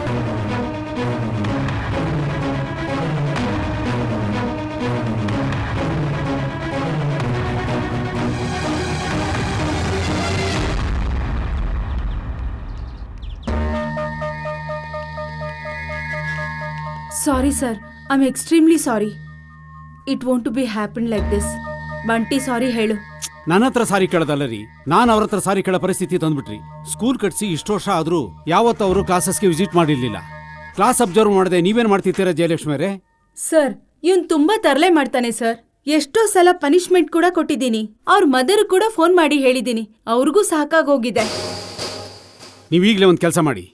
Sorry sir, I'm extremely sorry. It won't be happen like this. Bunty sorry ಹೇಳು. ನನ್ನ ಹತ್ರ ಸಾರಿ ಕೇಳೋದಲ್ಲ ರೀ, ನಾನು ಅವ್ರ ಹತ್ರ ಸಾರಿ ಕೇಳೋ ಪರಿಸ್ಥಿತಿ ತಂದ್ಬಿಟ್ರಿ. School ಕಟ್ಸಿ ಇಷ್ಟು ವರ್ಷ ಆದ್ರೂ ಯಾವತ್ತು ಅವರು ಕ್ಲಾಸಸ್ಗೆ ವಿಸಿಟ್ ಮಾಡಿರ್ಲಿಲ್ಲ. ಕ್ಲಾಸ್ ಅಬ್ಸರ್ವ್ ಮಾಡದೆ ನೀವೇನ್ ಮಾಡ್ತಿದ್ದೀರಾ ಜಯಲಕ್ಷ್ಮಿ ಅವರೇ? ಸರ್, ಇವನ್ ತುಂಬಾ ತರಲೆ ಮಾಡ್ತಾನೆ ಸರ್. ಎಷ್ಟೋ ಸಲ ಪನಿಷ್ಮೆಂಟ್ ಕೂಡ ಕೊಟ್ಟಿದ್ದೀನಿ. ಅವ್ರ ಮದರ್ ಕೂಡ ಫೋನ್ ಮಾಡಿ ಹೇಳಿದ್ದೀನಿ. ಅವ್ರಿಗೂ ಸಾಕಾಗೋಗಿದೆ. ನೀವೀಗಲೇ ಒಂದು ಕೆಲಸ ಮಾಡಿ.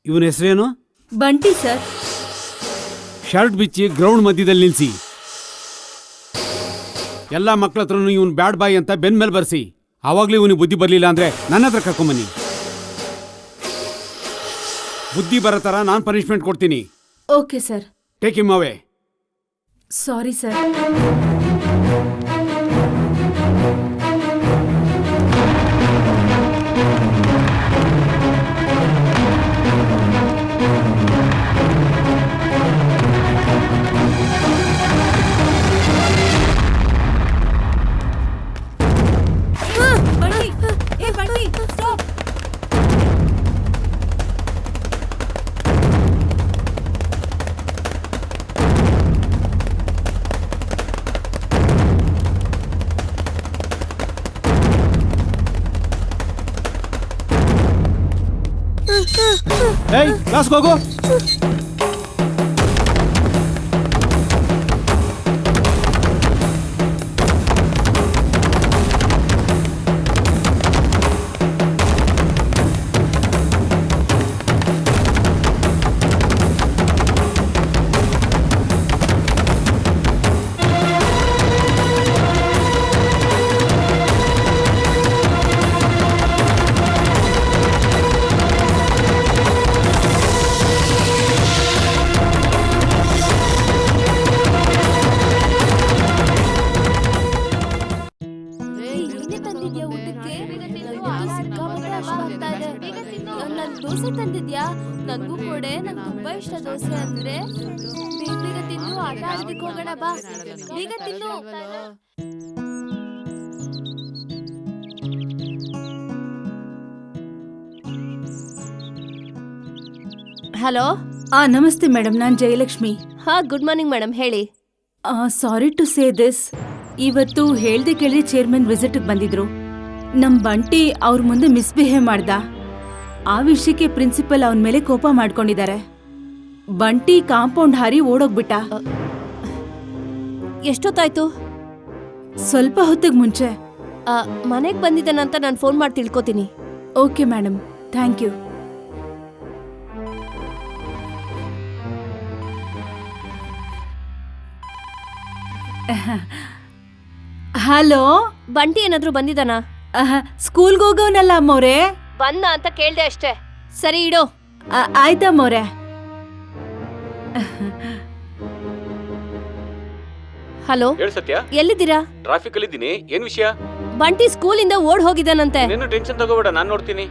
ಇವನ ಹೆಸರೇನು? ಬಂಟಿ ಸರ್. ಶರ್ಟ್ ಬಿಚ್ಚಿ ಗ್ರೌಂಡ್ ಮಧ್ಯದಲ್ಲಿ ನಿಲ್ಲಿಸಿ. ಎಲ್ಲ ಮಕ್ಳ ಹತ್ರನು ಇವನು ಬ್ಯಾಡ್ ಬಾಯ್ ಅಂತ ಬೆನ್ ಮೇಲೆ ಬರ್ಸಿ. ಆವಾಗ್ಲೂ ಇವನಿಗೆ ಬುದ್ಧಿ ಬರಲಿಲ್ಲ ಅಂದ್ರೆ ನನ್ನ ಹತ್ರ ಕರ್ಕೊಂಬನ್ನಿ. ಬುದ್ಧಿ ಬರೋ ಥರ ನಾನು ಪನಿಷ್ಮೆಂಟ್ ಕೊಡ್ತೀನಿ. Okay sir. ಟೇಕ್ ಹಿಮ್ ಅವೇ. Sorry sir. ಏಯ್ ಕ್ಲಾಸ್ಗೆ ಹೋಗು. ದೋಸೆ ತಂದಿದ್ಯಾ? ನಂಗೂ ಕೊಡೆ, ನಂಗೆ ತುಂಬಾ ಇಷ್ಟ ದೋಸೆ ಅಂದ್ರೆ. ಬೇಗ ತಿಂದು ಆಟ ಆಡೋದಕ್ಕೆ ಹೋಗೋಣ ಬಾ. ಬೇಗ ತಿನ್ನು. ಹಲೋ. ನಮಸ್ತೆ ಮೇಡಮ್, ನಾನು ಜಯಲಕ್ಷ್ಮಿ. ಹಾ, ಗುಡ್ ಮಾರ್ನಿಂಗ್ ಮೇಡಮ್, ಹೇಳಿ. ಸಾರಿ ಟು ಸೇ ದಿಸ್, ಇವತ್ತು ಹೇಳ್ದೆ ಕೇಳಿದೆ ಚೇರ್ಮನ್ ವಿಸಿಟ್ಗೆ ಬಂದಿದ್ರು. ನಮ್ ಬಂಟಿ ಅವ್ರ ಮುಂದೆ ಮಿಸ್ಬಿಹೇವ್ ಮಾಡ್ದ. ಆ ವಿಷಯಕ್ಕೆ ಪ್ರಿನ್ಸಿಪಲ್ ಅವನ ಮೇಲೆ ಕೋಪ ಮಾಡ್ಕೊಂಡಿದ್ದಾರೆ. ಬಂಟಿ ಕಾಂಪೌಂಡ್ ಹಾರಿ ಓಡೋಗ್ಬಿಟ್ಟ. ಎಷ್ಟೊತ್ತಾಯ್ತು? ಸ್ವಲ್ಪ ಹೊತ್ತಿಗೆ ಮುಂಚೆ. ಮನೆಗೆ ಬಂದಿದ್ದಾನಂತ ನಾನು ಫೋನ್ ಮಾಡಿ ತಿಳ್ಕೊತೀನಿ. Okay madam, thank you. Hello, Bunty ಏನಾದ್ರೂ ಬಂದಿದ್ದಾನಾ? ಸ್ಕೂಲ್ಗೆ ಹೋಗೋನಲ್ಲ ಅಮ್ಮವ್ರೆ. ಬಂದ ಅಂತ ಕೇಳ್ದೆ ಅಷ್ಟೇ. ಸರಿ ಇಡು. ಆಯ್ತಮ್ಮವ್ರೆ. ಹಲೋ, ಸತ್ಯ, ಎಲ್ಲಿದ್ದೀರಾ? ಟ್ರಾಫಿಕ್ ಅಲ್ಲಿ ಇದ್ದೀನಿ. ಏನ್ ವಿಷಯ? ಬಂಟಿ ಸ್ಕೂಲಿಂದ ಓಡ್ ಹೋಗಿದ್ದಾನಂತೆ. ನೀನು ಟೆನ್ಷನ್ ತಗೋಬೇಡ, ನಾನು ನೋಡ್ತೀನಿ.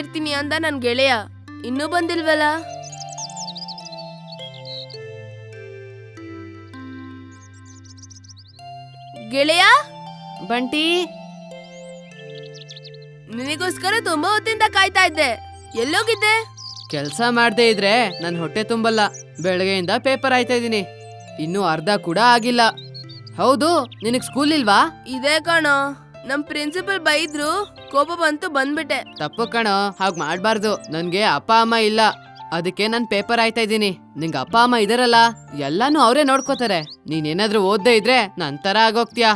ಇರ್ತೀನಿ ಅಂದ ನನ್ ಗೆಳೆಯ ಇನ್ನೂ ಬಂದಿಲ್ವಲ್ಲ. ಗೆಳೆಯ ಬಂಟಿ, ನಿನಗೋಸ್ಕರ ತುಂಬಾ ಹೊತ್ತಿಂದ ಕಾಯ್ತಾ ಇದ್ದೆ. ಎಲ್ಲೋಗಿದ್ದೆ? ಕೆಲ್ಸ ಮಾಡ್ದೇ ಇದ್ರೆ ನನ್ ಹೊಟ್ಟೆ ತುಂಬಲ್ಲ. ಬೆಳಗ್ಗೆಯಿಂದ ಪೇಪರ್ ಆಯ್ತಾ ಇದೀನಿ, ಇನ್ನೂ ಅರ್ಧ ಕೂಡ ಆಗಿಲ್ಲ. ಹೌದು, ನಿನಗ್ ಸ್ಕೂಲ್ ಇಲ್ವಾ? ಇದೇ ಕಣೋ, ನಮ್ ಪ್ರಿನ್ಸಿಪಲ್ ಬೈದ್ರು, ಕೋಪ ಬಂತು ಬಂದ್ಬಿಟ್ಟೆ. ತಪ್ಪು ಕಣೋ, ಹಾಗ್ ಮಾಡ್ಬಾರ್ದು. ನನ್ಗೆ ಅಪ್ಪ ಅಮ್ಮ ಇಲ್ಲ, ಅದಕ್ಕೆ ನಾನ್ ಪೇಪರ್ ಆಯ್ತಾ ಇದೀನಿ. ನಿಂಗ ಅಪ್ಪ ಅಮ್ಮ ಇದಾರಲ್ಲ, ಎಲ್ಲಾನು ಅವರೇ ನೋಡ್ಕೋತಾರೆ. ನೀನೇನಾದ್ರೂ ಓದ್ದೇ ಇದ್ರೆ ನನ್ ತರ ಆಗೋಗ್ತೀಯಾ.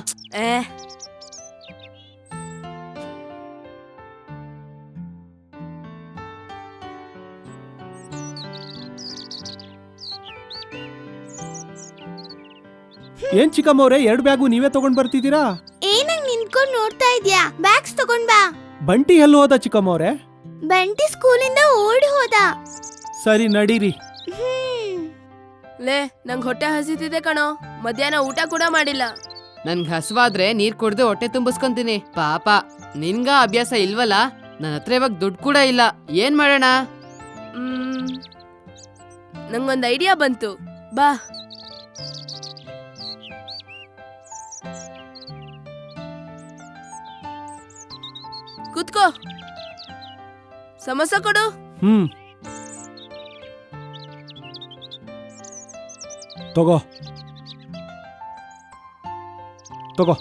ಏನ್ ಚಿಕ್ಕಮ್ಮವ್ರೆ 2 ಬ್ಯಾಗು ನೀವೇ ತಗೊಂಡ್ ಬರ್ತಿದ್ದೀರಾ? ಏನಂಗ್ ನಿಂತ್ಕೊಂಡ್ ನೋಡ್ತಾ ಇದ್ಯಾ? ಬ್ಯಾಗ್ಸ್ ತಗೊಂಡ್ ಬಾ. ಬಂಟಿ ಎಲ್ಲಿ ಹೋದ ಚಿಕ್ಕಮ್ಮವ್ರೆ? ಬಂಟಿ ಸ್ಕೂಲಿಂದ ಓಡಿ ಹೋದ. ಸರಿ ನಡೀರಿ. ಲೇ ನಂಗ್ ಹೊಟ್ಟೆ ಹಸಿತಿದೆ ಕಣೋ, ಮಧ್ಯಾಹ್ನ ಊಟ ಕೂಡ ಮಾಡಿಲ್ಲ. ನನ್ಗೆ ಹಸುವಾದ್ರೆ ನೀರ್ ಕುಡ್ದು ಹೊಟ್ಟೆ ತುಂಬಿಸ್ಕೊಂತೀನಿ. ಪಾಪ ನಿನ್ಗ ಅಭ್ಯಾಸ ಇಲ್ವಲ್ಲ. ನನ್ನ ಹತ್ರ ಇವಾಗ ದುಡ್ಡು ಕೂಡ ಇಲ್ಲ. ಏನ್ ಮಾಡೋಣ? ನಂಗೊಂದ್ ಐಡಿಯಾ ಬಂತು, ಬಾ. ಕೂತ್ಕೋ, ಸಮೋಸ ಕೊಡು. ತಗೋ ತಗೋ.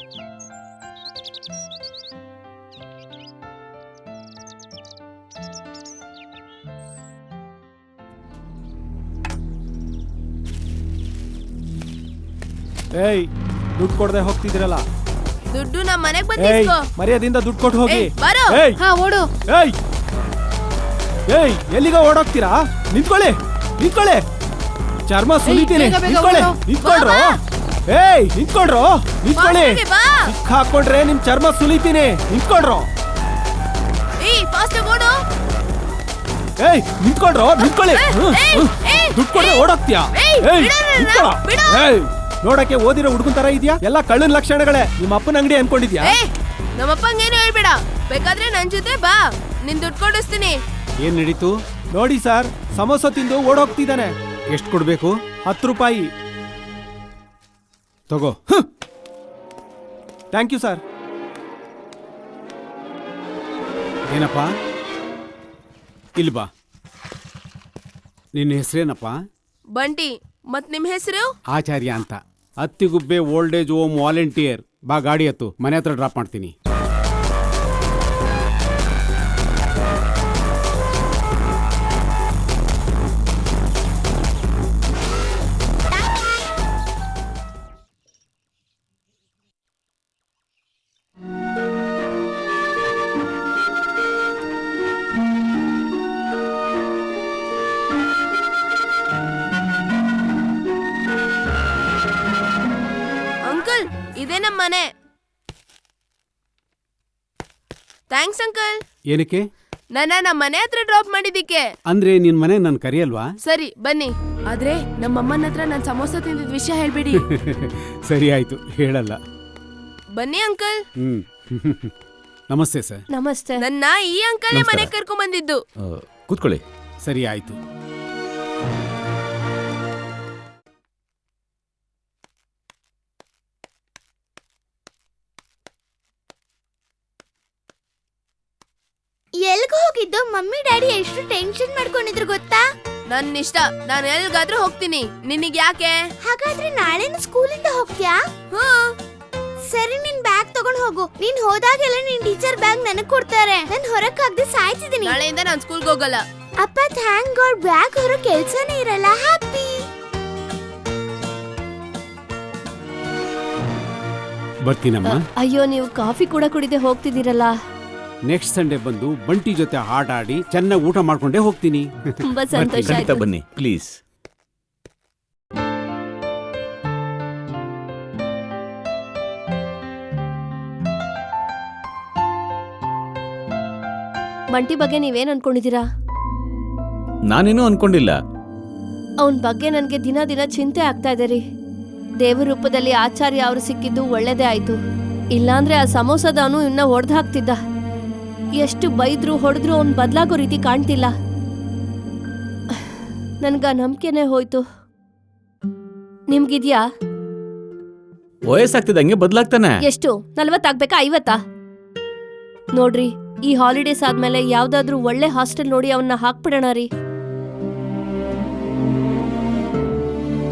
ಏಯ್, ದುಡ್ಡು ಕೊಡದೆ ಹೋಗ್ತಿದ್ರಲ್ಲ. ದುಡ್ಡು ನಮ್ಮ ಮನೆಗ್ ಏಯ್, ಬಂದಿಸ್ಕೋ. ಮರ್ಯಾದಿಂದ ದುಡ್ಡು ಕೊಟ್ಟು ಹೋಗಿ. ಏಯ್, ಬಾರೋ. ಏಯ್, ಹಾ ಓಡು. ಏಯ್ ಏಯ್, ಎಲ್ಲಿಗ ಓಡೋಗ್ತೀರಾ? ನಿಂತ್ಕೊಳ್ಳಿ ನಿಂತ್ಕೊಳ್ಳಿ, ಚರ್ಮ ಸುಲಿತೀನಿ. ಬೇಗ ಬೇಗ ನಿಂತ್ಕೊಳ್ಳಿ, ಓಡು. ನಿಂತ್ಕೊಳ್ರು. ಏಯ್, ನಿಂತ್ಕೊಳ್ರು, ನಿಂತ್ಕೊಳ್ಳಿ. ಫಾಸ್ಟಾಗಿ ಬಾ. ಸಿಕ್ಕ ಹಾಕೊಂಡ್ರೆ ನಿಮ್ ಚರ್ಮ ಸುಲಿತೀನಿ. ನಿಂತ್ಕೊಳ್ರು. ಏಯ್, ಫಾಸ್ಟ್ ಆಗಿ ಓಡು. ಏಯ್, ನಿಂತ್ಕೊಳ್ರು, ನಿಂತ್ಕೊಳ್ಳಿ. ದುಡ್ಡು ಕೊಡ್ರೆ ಓಡೋಗ್ತೀಯಾ? ಏಯ್, ಏಯ್, ಬಿಡು ನನ್ನ, ನಿಂತ್ಕೊಳ್ಳೋ. ಬಿಡು. ಏಯ್, ನೋಡಕ್ಕೆ ಓದಿರೋ ಹುಡುಗನ್ ತರ ಇದೆಯಾ? ಎಲ್ಲ ಕಳ್ಳನ ಲಕ್ಷಣಗಳೇ. ನಿಮ್ಮ ಅಪ್ಪನ ಅಂಗಡಿ ಅನ್ಕೊಂಡಿದ್ಯಾ? ಏಯ್, ನಮ್ಮಪ್ಪಂಗೇನು ಹೇಳ್ಬೇಡ. ಬೇಕಾದ್ರೆ ನನ್ ಜೊತೆ ಬಾ, ನಿನ್ ದುಡ್ಡು ಕೊಡಿಸ್ತೀನಿ. ಏನ್ ನಡೀತು? ನೋಡಿ ಸರ್, ಸಮೋಸ ತಿಂದು ಓಡೋಗ್ತಿದ್ದಾನೆ. ಎಷ್ಟು ಕೊಡ್ಬೇಕು? 10 ರೂಪಾಯಿ. ತಗೋ. Thank you sir. ಏನಪ್ಪ, ಇಲ್ಲಿ ಬಾ. ನಿನ್ನ ಹೆಸರೇನಪ್ಪ? ಬಂಟಿ. ಮತ್ ನಿಮ್ ಹೆಸರು? ಆಚಾರ್ಯ ಅಂತ. ಅತ್ತಿಗುಬ್ಬೆ ಓಲ್ಡ್ ಏಜ್ ಹೋಮ್ ವಾಲಂಟಿಯರ್. ಬಾ, ಗಾಡಿ ಹತ್ತು, ಮನೆ ಹತ್ರ ಡ್ರಾಪ್ ಮಾಡ್ತೀನಿ. ಅಂಕಲ್, ಇದೇ ನಮ್ ಮನೆ. Thanks uncle. ಏನಕ್ಕೆ? ನಮ್ಮ ಮನೆ ಹತ್ರ ಡ್ರಾಪ್ ಮಾಡಿದಿಕ್ಕೆ. ಅಂದ್ರೆ ನಿನ್ ಮನೆ ನನ್ ಕರಿಯಲ್ವಾ? ಸರಿ ಬನ್ನಿ. ಆದ್ರೆ ನಮ್ಮಮ್ಮನ ಹತ್ರ ನಾನ್ ಸಮೋಸ ತಿಂದಿದ್ ವಿಷಯ ಹೇಳ್ಬೇಡಿ. ಸರಿ ಆಯ್ತು, ಹೇಳಲ್ಲ. ಬನ್ನಿ ಅಂಕಲ್. ನಮಸ್ತೆ ಸರ್. ನಮಸ್ತೆ. ನನ್ನ ಈ ಅಂಕಲ್ ನಮಸ್ಕಾರ. ಮನೆ ಕರ್ಕೊಂಡ್ ಬಂದಿದ್ದು. ಕೂತ್ಕೊಳ್ಳಿ. ಸರಿ ಆಯ್ತು. ಎಲ್ಗ ಹೋಗಿದ್ದು? ಮಮ್ಮಿ ಡ್ಯಾಡಿ ಎಷ್ಟು ಟೆನ್ಷನ್ ಮಾಡ್ಕೊಂಡಿದ್ರು ಗೊತ್ತಾ? ನನ್ನ ಇಷ್ಟ, ನಾನು ಎಲ್ಗಾದ್ರೂ ಹೋಗ್ತೀನಿ. ನಿನಗ್ ಯಾಕೆ? ಹಾಗಾದ್ರೆ ನಾಳೆನ ಸ್ಕೂಲಿಂದ ಹೋಗ್ತ್ಯಾ? ಹ್ಮ್. ಸರಿ, ನಿನ್ ಬ್ಯಾಗ್ ತಗೊಂಡ್ ಹೋಗು. ನೀನ್ ಹೋದಾಗೆಲ್ಲ ನಿನ್ ಟೀಚರ್ ಬ್ಯಾಗ್ ನನಗ್ ಕೊಡ್ತಾರೆ. ನಾನ್ ಹೊರಕ್ಕಾಗ್ದೆ ಸಾಯ್ತಿದ್ದೀನಿ. ನಾಳೆಯಿಂದ ನಾನ್ ಸ್ಕೂಲ್ಗೆ ಹೋಗಲ್ಲ. ಅಪ್ಪ, ಥ್ಯಾಂಕ್ ಗಾಡ್, ಬ್ಯಾಗ್ ಹೊರ ಕೆಲ್ಸನೇ ಇರಲ್ಲ. ಹ್ಯಾಪಿ. ಬರ್ತೀನಮ್ಮ. ಅಯ್ಯೋ, ನೀವು ಕಾಫಿ ಕೂಡ ಕುಡಿದೆ ಹೋಗ್ತಿದ್ದೀರಲ್ಲ. ನೆಕ್ಸ್ಟ್ ಸಂಡೇ ಬಂದು ಬಂಟಿ ಜೊತೆ ಆಟ ಆಡಿ ಚೆನ್ನಾಗಿ ಊಟ ಮಾಡ್ಕೊಂಡೇ ಹೋಗ್ತೀನಿ. ತುಂಬಾ ಸಂತೋಷ ಖಂಡಿತ ಆಯ್ತು. ಬನ್ನಿ ಪ್ಲೀಸ್. ಬಂಟಿ ಬಗ್ಗೆ ನೀವೇನ್ ಅನ್ಕೊಂಡಿದೀರಾ? ನಾನೇನೂ ಅನ್ಕೊಂಡಿಲ್ಲ. ಅವನ್ ಬಗ್ಗೆ ನನ್ಗೆ ದಿನ ದಿನ ಚಿಂತೆ ಆಗ್ತಾ ಇದೆ ರೀ. ದೇವರ ರೂಪದಲ್ಲಿ ಆಚಾರ್ಯ ಅವರು ಸಿಕ್ಕಿದ್ದು ಒಳ್ಳೇದೇ ಆಯ್ತು. ಇಲ್ಲಾಂದ್ರೆ ಆ ಸಮೋಸದವನು ಇನ್ನ ಹೊಡೆದು ಹಾಕ್ತಿದ್ದ. ಎಷ್ಟು ಬೈದ್ರು ಹೊಡೆದ್ರು ಅವ್ನ್ ಬದ್ಲಾಗೋ ರೀತಿ ಕಾಣ್ತಿಲ್ಲ. ನನ್ಗ ನಂಬಿಕೆನೆ ಹೋಯ್ತು. ನಿಮ್ಗಿದ್ಯಾ? ವಯಸ್ಸಾಗ್ತಿದ್ದಂಗೆ ಬದಲಾಗ್ತಾನೆ. ಎಷ್ಟು? 40 ಆಗ್ಬೇಕಾ 50? ನೋಡ್ರಿ, ಈ ಹಾಲಿಡೇಸ್ ಆದ್ಮೇಲೆ ಯಾವ್ದಾದ್ರೂ ಒಳ್ಳೆ ಹಾಸ್ಟೆಲ್ ನೋಡಿ ಅವನ್ನ ಹಾಕ್ಬಿಡೋಣ ರೀ.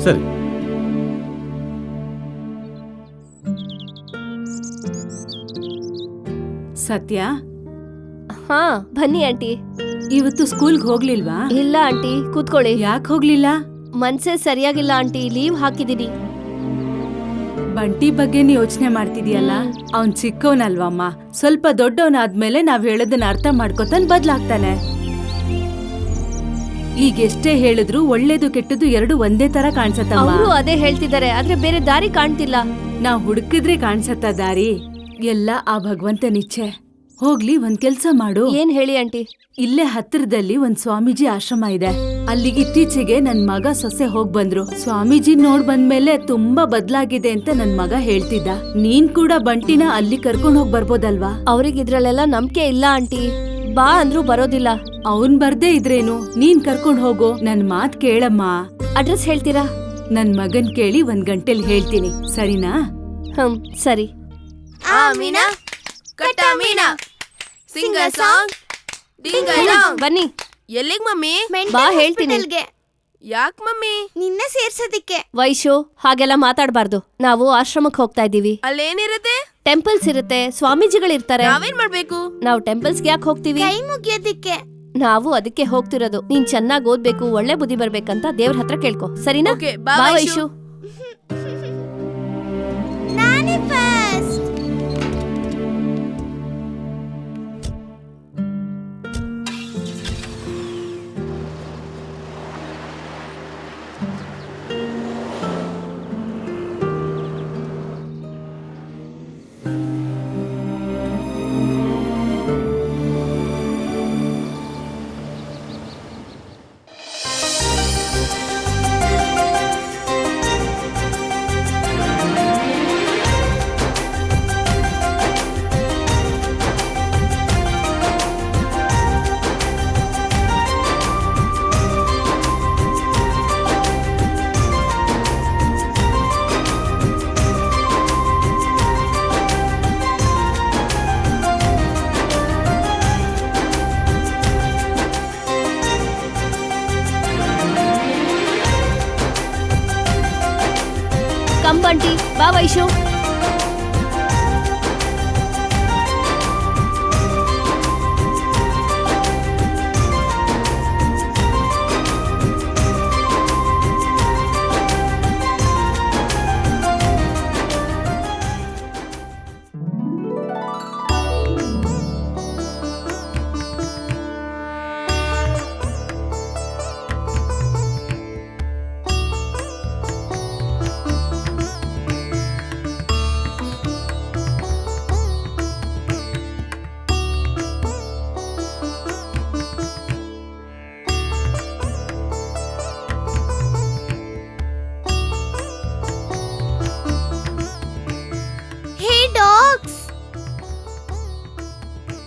ಸರಿ. ಸತ್ಯ, ಹಾ ಬನ್ನಿ ಆಂಟಿ. ಇವತ್ತು ಸ್ಕೂಲ್ಗೆ ಹೋಗ್ಲಿಲ್ವಾ? ಇಲ್ಲ ಆಂಟಿ, ಕೂತ್ಕೊಳ್ಳಿ. ಯಾಕೆ ಹೋಗ್ಲಿಲ್ಲ? ಮನ್ಸೇ ಸರಿಯಾಗಿಲ್ಲ ಆಂಟಿ, ಲೀವ್ ಹಾಕಿದೀನಿ. ಬಂಟಿ ಬಗ್ಗೆ ಯೋಚನೆ ಮಾಡ್ತಿದ್ಯಲ್ಲ, ಅವ್ನ್ ಚಿಕ್ಕವನಲ್ವಮ್ಮ. ಸ್ವಲ್ಪ ದೊಡ್ಡವನಾದ್ಮೇಲೆ ನಾವ್ ಹೇಳೋದನ್ನ ಅರ್ಥ ಮಾಡ್ಕೊತಾನ್ ಬದ್ಲಾಗ್ತಾನೆ. ಈಗ ಎಷ್ಟೇ ಹೇಳಿದ್ರು ಒಳ್ಳೇದು ಕೆಟ್ಟದ್ದು ಎರಡು ಒಂದೇ ತರ ಕಾಣ್ಸತ್ತಮ್ಮ. ಅವರು ಅದೇ ಹೇಳ್ತಿದ್ದಾರೆ, ಆದ್ರೆ ಬೇರೆ ದಾರಿ ಕಾಣ್ತಿಲ್ಲ. ನಾವ್ ಹುಡುಕಿದ್ರೆ ಕಾಣ್ಸತ್ತ ದಾರಿ. ಎಲ್ಲ ಆ ಭಗವಂತನಿಚ್ಛೆ. ಹೋಗ್ಲಿ, ಒಂದ್ ಕೆಲ್ಸ ಮಾಡು. ಏನ್ ಹೇಳಿ ಆಂಟಿ? ಇಲ್ಲೇ ಹತ್ತಿರದಲ್ಲಿ ಒಂದ್ ಸ್ವಾಮೀಜಿ ಆಶ್ರಮ ಇದೆ. ಅಲ್ಲಿಗೆ ಇತ್ತೀಚೆಗೆ ನನ್ ಮಗ ಸೊಸೆ ಹೋಗ್ ಬಂದ್ರು. ಸ್ವಾಮೀಜಿ ನೋಡ್ ಬಂದ್ಮೇಲೆ ತುಂಬಾ ಬದ್ಲಾಗಿದೆ ಅಂತ ನನ್ ಮಗ ಹೇಳ್ತಿದ್ದ. ನೀನ್ ಕೂಡ ಬಂಟಿನ ಅಲ್ಲಿ ಕರ್ಕೊಂಡ್ ಹೋಗ್ ಬರ್ಬೋದಲ್ವಾ? ಅವ್ರಿಗೆ ಇದ್ರಲ್ಲೆಲ್ಲ ನಂಬಿಕೆ ಇಲ್ಲ ಆಂಟಿ. ಬಾ ಅಂದ್ರೂ ಬರೋದಿಲ್ಲ. ಅವನ್ ಬರ್ದೇ ಇದ್ರೇನು, ನೀನ್ ಕರ್ಕೊಂಡ್ ಹೋಗೋ. ನನ್ ಮಾತ್ ಕೇಳಮ್ಮ. ಅಡ್ರೆಸ್ ಹೇಳ್ತೀರಾ? ನನ್ ಮಗನ್ ಕೇಳಿ 1 ಗಂಟೆಲ್ ಹೇಳ್ತೀನಿ, ಸರಿನಾ? ಸರಿ. ಮೀನಾ ಕಟ್ಟ ಮೀನಾ ಸಿಂಗ ಸಾಂಗ್ ಬನ್ನಿ. ಎಲ್ಲಿಗ್ ಮಮ್ಮಿ? ಬಾ ಹೇಳ್ತೀನಿ. ಯಾಕ್ ಮಮ್ಮಿ? ನಿನ್ನ ಸೇರ್ಸೋದಿಕ್ಕೆ. ವೈಶು, ಹಾಗೆಲ್ಲ ಮಾತಾಡ್ಬಾರ್ದು. ನಾವು ಆಶ್ರಮಕ್ಕೆ ಹೋಗ್ತಾ ಇದೀವಿ. ಅಲ್ಲೇನಿರುತ್ತೆ? ಟೆಂಪಲ್ಸ್ ಇರುತ್ತೆ, ಸ್ವಾಮೀಜಿಗಳಿರ್ತಾರೆ. ನಾವೇನ್ ಮಾಡ್ಬೇಕು? ನಾವು ಟೆಂಪಲ್ಸ್ಗೆ ಯಾಕೆ ಹೋಗ್ತೀವಿ? ಕೈ ಮುಗಿಯೋದಿಕ್ಕೆ. ನಾವು ಅದಕ್ಕೆ ಹೋಗ್ತಿರೋದು. ನೀನ್ ಚೆನ್ನಾಗಿ ಓದ್ಬೇಕು, ಒಳ್ಳೆ ಬುದ್ಧಿ ಬರ್ಬೇಕಂತ ದೇವ್ರ ಹತ್ರ ಕೇಳ್ಕೊ, ಸರಿನಾ? Okay, ಬಾ ಬಾ ವೈಶು. ವೈಶು. ನಾನೇ ಫಸ್ಟ್. ಬಂಟಿ, ಬಾ ವೈಶು.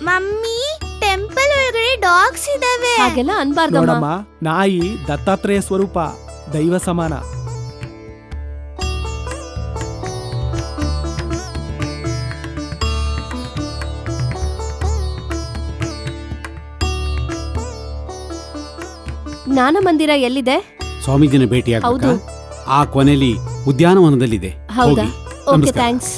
ಮಮ್ಮಿ, ಟೆಂಪಲ್ ಒಳಗಡೆ ಡಾಗ್ಸ್ ಇದಾವೆ. ಹಾಗೆಲ್ಲ ಅನ್ಬಾರ್ದಮ್ಮ. ನೋಡಮ್ಮ, ನಾಯಿ ದತ್ತಾತ್ರೇಯ ಸ್ವರೂಪ, ದೈವ ಸಮಾನ. ಜ್ಞಾನ ಮಂದಿರ ಎಲ್ಲಿದೆ? ಸ್ವಾಮೀಜಿನ ಭೇಟಿಯಾಗಬೇಕಾ? ಆ ಕೊನೆಯಲ್ಲಿ ಉದ್ಯಾನವನದಲ್ಲಿದೆ. ಹೌದಾ? ಹೋಗಿ. ಓಕೆ, ನಮಸ್ಕಾರ. ಥ್ಯಾಂಕ್ಸ್.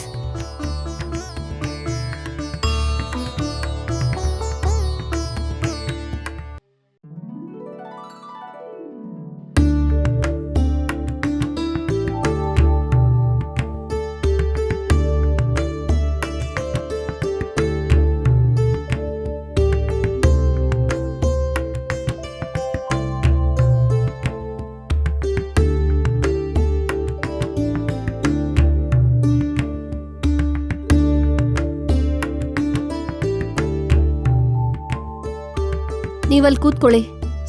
ನೀವಲ್ಲಿ ಕೂತ್ಕೊಳ್ಳಿ.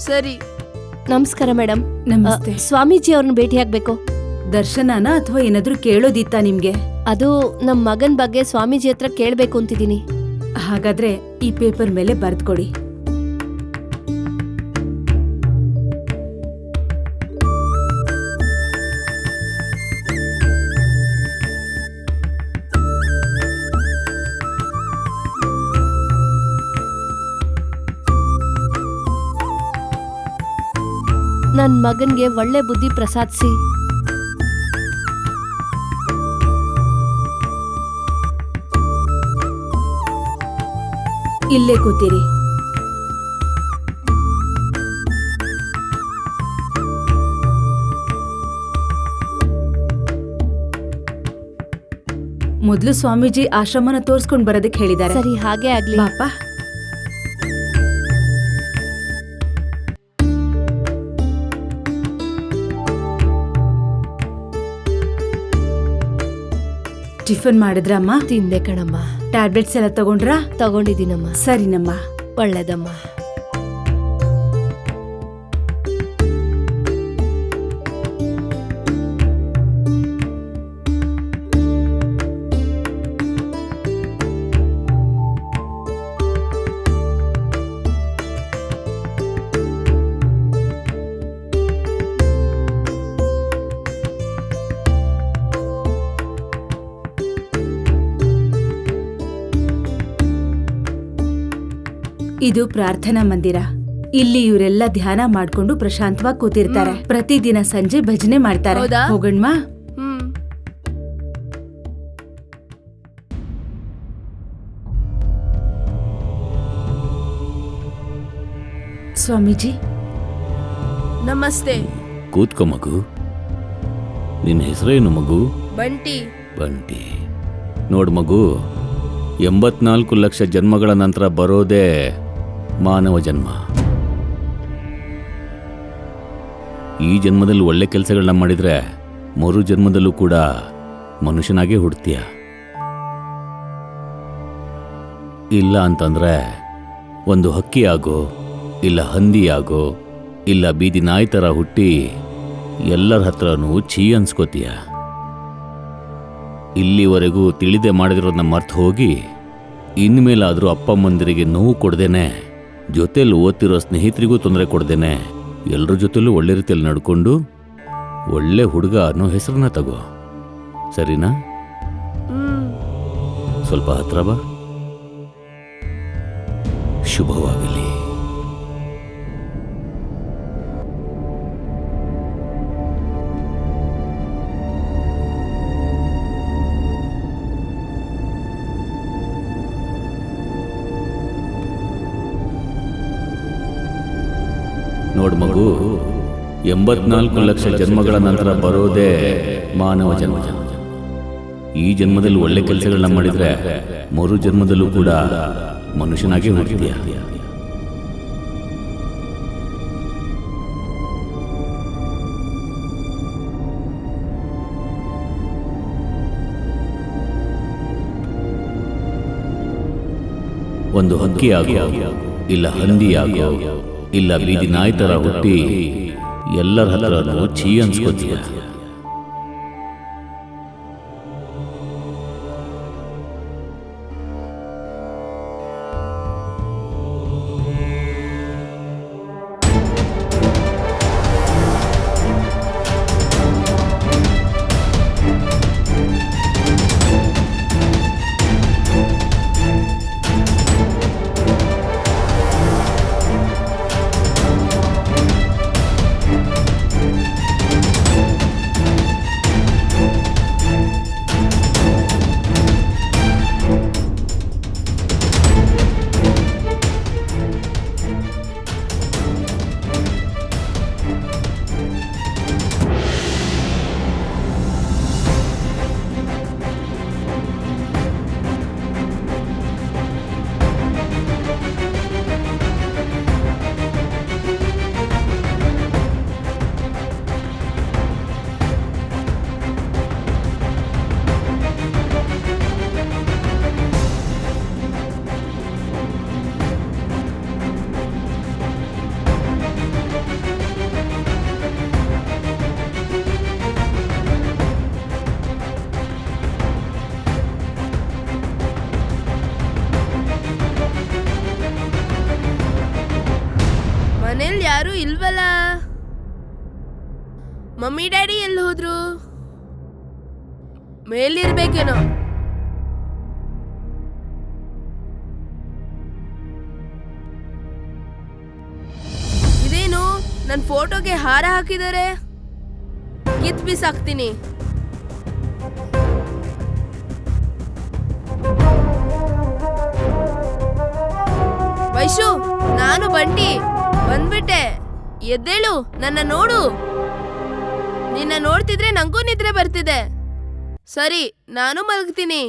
ಸರಿ. ನಮಸ್ಕಾರ ಮೇಡಮ್. ನಮಸ್ತೆ. ಸ್ವಾಮೀಜಿ ಅವ್ರನ್ನ ಭೇಟಿಯಾಗ್ಬೇಕು. ದರ್ಶನನ ಅಥವಾ ಏನಾದ್ರೂ ಕೇಳೋದಿತ್ತಾ ನಿಮ್ಗೆ? ಅದು ನಮ್ ಮಗನ್ ಬಗ್ಗೆ ಸ್ವಾಮೀಜಿ ಹತ್ರ ಕೇಳ್ಬೇಕು ಅಂತಿದ್ದೀನಿ. ಹಾಗಾದ್ರೆ ಈ ಪೇಪರ್ ಮೇಲೆ ಬರ್ದ್ಕೊಡಿ. ನನ್ ಮಗನ್ಗೆ ಒಳ್ಳೆ ಬುದ್ಧಿ ಪ್ರಸಾದಿಸಿ. ಇಲ್ಲೇ ಕೂತೀರಿ. ಮೊದ್ಲು ಸ್ವಾಮೀಜಿ ಆಶ್ರಮನ ತೋರ್ಸ್ಕೊಂಡ್ ಬರೋದಕ್ಕೆ ಹೇಳಿದ್ದಾರೆ. ಸರಿ, ಹಾಗೆ ಆಗ್ಲಿ. ಪಾಪ ಟಿಫನ್ ಮಾಡಿದ್ರಮ್ಮ? ತಿಂದೆ ಕಣಮ್ಮ. ಟ್ಯಾಬ್ಲೆಟ್ಸ್ ಎಲ್ಲ ತಗೊಂಡ್ರಾ? ತಗೊಂಡಿದ್ದೀನಮ್ಮ. ಸರಿನಮ್ಮ. ಒಳ್ಳೇದಮ್ಮ. ಇದು ಪ್ರಾರ್ಥನಾ ಮಂದಿರ. ಇಲ್ಲಿ ಇವರೆಲ್ಲ ಧ್ಯಾನ ಮಾಡ್ಕೊಂಡು ಪ್ರಶಾಂತವಾಗಿ ಕೂತಿರ್ತಾರೆ. ಪ್ರತಿದಿನ ಸಂಜೆ ಭಜನೆ ಮಾಡ್ತಾರೆ. ಹೌದಾ? ಹೋಗಣ್ವಾ? ಹ್ಮ್. ಸ್ವಾಮೀಜಿ ನಮಸ್ತೆ. ಕೂತ್ಕೋ ಮಗು. ನಿನ್ನ ಹೆಸರೇನು ಮಗು? ಬಂಟಿ. ಬಂಟಿ. ನೋಡು ಮಗು, 84 ಲಕ್ಷ ಜನ್ಮಗಳ ನಂತರ ಬರೋದೇ ಮಾನವ ಜನ್ಮ. ಈ ಜನ್ಮದಲ್ಲಿ ಒಳ್ಳೆ ಕೆಲಸಗಳನ್ನ ಮಾಡಿದ್ರೆ ಮರು ಜನ್ಮದಲ್ಲೂ ಕೂಡ ಮನುಷ್ಯನಾಗೇ ಹುಡ್ತೀಯ. ಇಲ್ಲ ಅಂತಂದ್ರೆ ಒಂದು ಹಕ್ಕಿ ಆಗೋ, ಇಲ್ಲ ಹಂದಿ ಆಗೋ, ಇಲ್ಲ ಬೀದಿ ನಾಯಿ ಥರ ಹುಟ್ಟಿ ಎಲ್ಲರ ಹತ್ರನೂ ಛೀ ಅನ್ಸ್ಕೋತೀಯ. ಇಲ್ಲಿವರೆಗೂ ತಿಳಿದೇ ಮಾಡಿದಿರೋದನ್ನ ಮರ್ತು ಹೋಗಿ ಇನ್ಮೇಲಾದರೂ ಅಪ್ಪಮ್ಮಂದಿರಿಗೆ ನೋವು ಕೊಡ್ದೇನೆ, ಜೊತೆಲಿ ಓದ್ತಿರೋ ಸ್ನೇಹಿತರಿಗೂ ತೊಂದರೆ ಕೊಡ್ದೇನೆ, ಎಲ್ಲರ ಜೊತೆಲೂ ಒಳ್ಳೆ ರೀತಿಯಲ್ಲಿ ನಡ್ಕೊಂಡು ಒಳ್ಳೆ ಹುಡುಗ ಅನ್ನೋ ಹೆಸರನ್ನ ತಗೋ. ಸರಿನಾ? ಸ್ವಲ್ಪ ಹತ್ರ ಬಾ. ಶುಭವಾಗಲಿ. ನೋಡು ಮಗು, 84 ಲಕ್ಷ ಜನ್ಮಗಳ ನಂತರ ಬರೋದೇ ಮಾನವ ಜನ್ಮ. ಈ ಜನ್ಮದಲ್ಲಿ ಒಳ್ಳೆ ಕೆಲಸಗಳನ್ನ ಮಾಡಿದ್ರೆ ಮರು ಜನ್ಮದಲ್ಲೂ ಕೂಡ ಮನುಷ್ಯನಾಗಿ ಹುಡ್ತೀಯ. ಒಂದು ಹಕ್ಕಿ ಆಗೋ, ಇಲ್ಲ ಹಂದಿ ಆಗೋ, ಇಲ್ಲ ಬೀದಿ ನಾಯಿ ಥರ ಹುಟ್ಟಿ ಎಲ್ಲರ ಹತ್ರನೂ ಛೀ ಅನ್ಸ್ಕೋತೀಯ. ಮನೇಲಿ ಯಾರು ಇಲ್ವಲ್ಲ. ಮಮ್ಮಿ ಡ್ಯಾಡಿ ಎಲ್ಲಿ ಹೋದ್ರು? ಮೇಲಿರ್ಬೇಕೇನೋ. ಇದೇನು ನನ್ನ ಫೋಟೋಗೆ ಹಾರ ಹಾಕಿದ್ದಾರೆ? ಕಿತ್ ಬಿಸಾಕ್ತೀನಿ. ವೈಶು, ನಾನು ಬಂಟಿ ಬಂದ್ಬಿಟ್ಟೆ. ಎದ್ದೇಳು, ನನ್ನ ನೋಡು. ನಿನ್ನ ನೋಡ್ತಿದ್ರೆ ನಂಗೂ ನಿದ್ರೆ ಬರ್ತಿದೆ. ಸರಿ, ನಾನು ಮಲಗ್ತೀನಿ.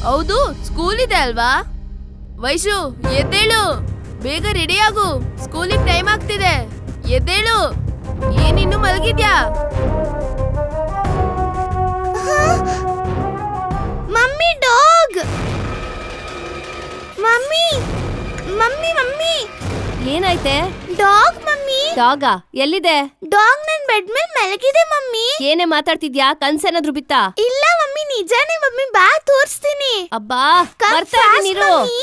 ಹೌದು ಸ್ಕೂಲ್ ಇದೆ ಅಲ್ವಾ? ವೈಶು ಎದ್ದೇಳು, ಬೇಗ ರೆಡಿ ಆಗು, ಸ್ಕೂಲಿಗೆ ಟೈಮ್ ಆಗ್ತಿದೆ. ಎದ್ದೇಳು, ಏನಿನ್ನು ಮಲಗಿದ್ಯಾ? Mummy dog. Mummy mummy mummy ಏನಾಯ್ತೆ? Dog mummy. ಡಾಗ ಎಲ್ಲಿದೆ? ಡಾಗ್ ನನ್ ಬೆಡ್ ಮೇಲೆ ಮಲಗಿದೆ ಮಮ್ಮಿ. ಏನೇ ಮಾತಾಡ್ತಿದ್ಯಾ? ಕನ್ಸೇನಾದ್ರೂ ಬಿತ್ತಾ? ಇಲ್ಲ ಮಮ್ಮಿ, ನಿಜಾನೇ ಮಮ್ಮಿ. ಬಾ ತೋರಿಸ್ತೀನಿ. ಅಬ್ಬಾ Come ಬರ್ತಾ fast, ಇದೀನಿ ಇರು. ಮಮ್ಮಿ.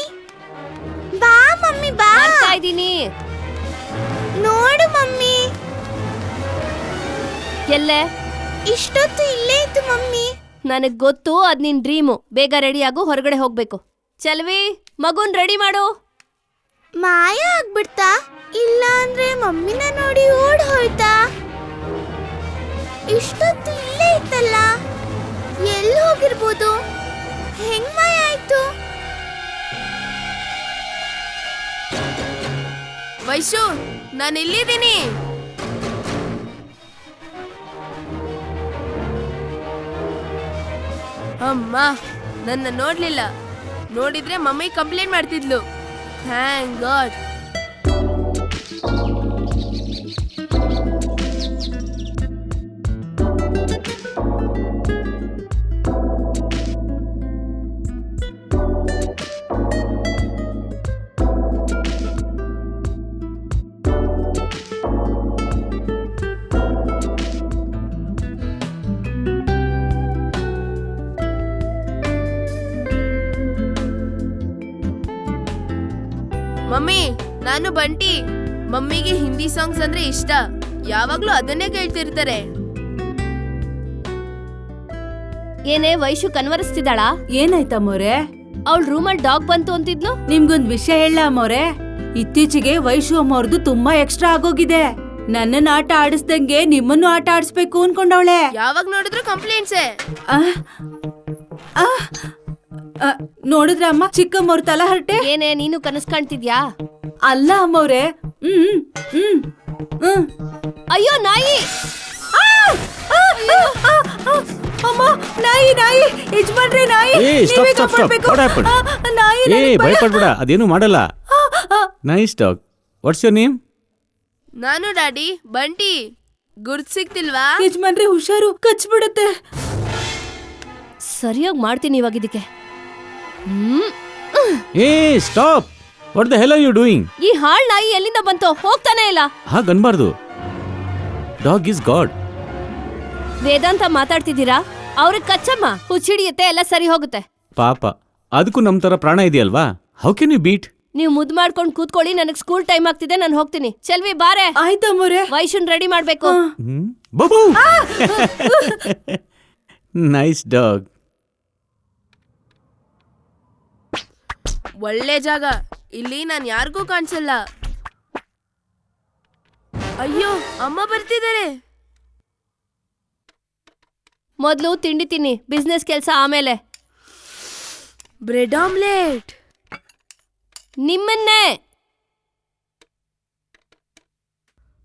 ಬಾ ಮಮ್ಮಿ ಬಾ. ಬರ್ತಾ ಇದೀನಿ. ನೋಡು ಮಮ್ಮಿ, ಎಲ್ಲೆ? ಇಷ್ಟೊತ್ತು ಇಲ್ಲೇ ಇತ್ತು ಮಮ್ಮಿ. ನನಗ್ ಗೊತ್ತು ಅದ್ ನಿನ್ ಡ್ರೀಮು. ಬೇಗ ರೆಡಿ ಆಗು, ಹೊರಗಡೆ ಹೋಗ್ಬೇಕು. ಚಲ್ವಿ, ಮಗುನ್ ರೆಡಿ ಮಾಡು. ಮಾಯ ಆಗ್ಬಿಡ್ತಾ? ಇಲ್ಲ ಅಂದ್ರೆ ಮಮ್ಮಿನ ನೋಡಿ ಓಡ್ ಹೋಯ್ತಾ? ಇಷ್ಟೊತ್ತು ಇಲ್ಲೇ ಇತ್ತಲ್ಲ, ಎಲ್ಲಿ ಹೋಗಿರ್ಬೋದು? ಹೆಂಗ್ ಮಾಯ ಆಯ್ತು? ವೈಶು, ನಾನು ಇಲ್ಲಿದ್ದೀನಿ. ಅಮ್ಮ ನನ್ನ ನೋಡ್ಲಿಲ್ಲ. ನೋಡಿದ್ರೆ ಮಮ್ಮಿ ಕಂಪ್ಲೇಂಟ್ ಮಾಡ್ತಿದ್ಲು. Thank God. ಮಮ್ಮಿ, ನಾನು ಬಂಟಿ. ಮಮ್ಮಿಗೆ ಹಿಂದಿ ಸಾಂಗ್ಸ್ ಅಂದ್ರೆ ಇಷ್ಟ. ಯಾವಾಗ್ಲೂ ಅದನ್ನೇ ಕೇಳ್ತಿರ್ತಾರೆ. ಏನೇ ವೈಶು ಕನ್ವರಿಸ್ತಿದ್ದಾಳ? ಏನಾಯ್ತಮ್ಮೋರೆ? ಅವಳ ರೂಮಲ್ಲಿ ಡಾಗ್ ಬಂತು ಅಂತಿದ್ಲು. ನಿಮ್ಗೊಂದ್ ವಿಷಯ ಹೇಳ ಅಮ್ಮೋರೆ. ಇತ್ತೀಚೆಗೆ ವೈಶು ಅಮ್ಮವ್ರದ್ದು ತುಂಬಾ ಎಕ್ಸ್ಟ್ರಾ ಆಗೋಗಿದೆ. ನನ್ನನ್ನ ಆಟ ಆಡಿಸ್ದಂಗೆ ನಿಮ್ಮನ್ನು ಆಟ ಆಡಿಸ್ಬೇಕು ಅನ್ಕೊಂಡವಳೆ. ಯಾವಾಗ ನೋಡಿದ್ರು ಕಂಪ್ಲೇಂಟ್ಸೇ. ನೋಡಿದ್ರ ಅಮ್ಮ, ಚಿಕ್ಕಮ್ಮವ್ರ ತಲ ಹರಟೆ. ಏನೇ ನೀನು ಕನಸ್ ಕಾಣ್ತಿದ್ಯಾ? ಅಲ್ಲ ಅಮ್ಮವ್ರೆ. ಅಯ್ಯೋ ನಾಯಿ! ಅಮ್ಮ, ನಾಯಿ ನಾಯಿ ಯಜಮಾನ್ರೆ, ನಾಯಿ. ಭಯಪಡ್ಬೇಡ, ಅದೇನು ಮಾಡಲ್ಲ. Nice dog. What's your name? ನಾನು ಡ್ಯಾಡಿ ಬಂಟಿ. ಗುರ್ತ್ ಸಿಕ್ತಿಲ್ವಾ? ಯಜಮಾನ್ರೆ ಹುಷಾರು, ಕಚ್ಬಿಡುತ್ತೆ. ಸರಿಯಾಗಿ ಮಾಡ್ತೀನಿ ಇವಾಗ ಇದಕ್ಕೆ. ಏ stop. What the hell are you doing? ಈ ಹಾಳ್ ನಾಯಿ ಎಲ್ಲಿಂದ ಬಂತು? ಹೋಗ್ತಾನೆ ಇಲ್ಲ. ಹಾಗನ್ಬಾರ್ದು. Dog is God. ವೇದಾಂತ ಮಾತಾಡ್ತಿದ್ದೀರಾ? ಅವ್ರಿಗೆ ಕಚ್ಚಮ್ಮ, ಹುಚ್ಚಿಡಿಯುತ್ತೆ, ಎಲ್ಲ ಸರಿ ಹೋಗುತ್ತೆ. ಪಾಪ, ಅದಕ್ಕೂ ನಮ್ ತರ ಪ್ರಾಣ ಇದೆಯಲ್ವಾ? How can you beat? ನೀವು ಮುದ್ದು ಮಾಡ್ಕೊಂಡು ಕೂತ್ಕೊಳ್ಳಿ, ನನಗೆ ಸ್ಕೂಲ್ ಟೈಮ್ ಆಗ್ತಿದೆ, ನಾನು ಹೋಗ್ತೀನಿ. ಚೆಲ್ವಿ ಬಾರೆ. ಆಯ್ತಮ್ಮವ್ರೆ. ವೈಶುನ್ ರೆಡಿ ಮಾಡ್ಬೇಕು. ಬಾಬು. Nice dog. ಒಳ್ಳೆ ಜಾಗ. ಇಲ್ಲಿ ನಾನು ಯಾರಿಗೂ ಕಾಣಿಸಲ್ಲ. ಅಯ್ಯೋ, ಅಮ್ಮ ಬರ್ತಿದ್ದಾರೆ. ಮೊದ್ಲು ತಿಂಡಿ ತಿನ್ನಿ, ಬಿಸ್ನೆಸ್ ಕೆಲಸ ಆಮೇಲೆ. Bread omelette. ನಿಮ್ಮನ್ನೇ.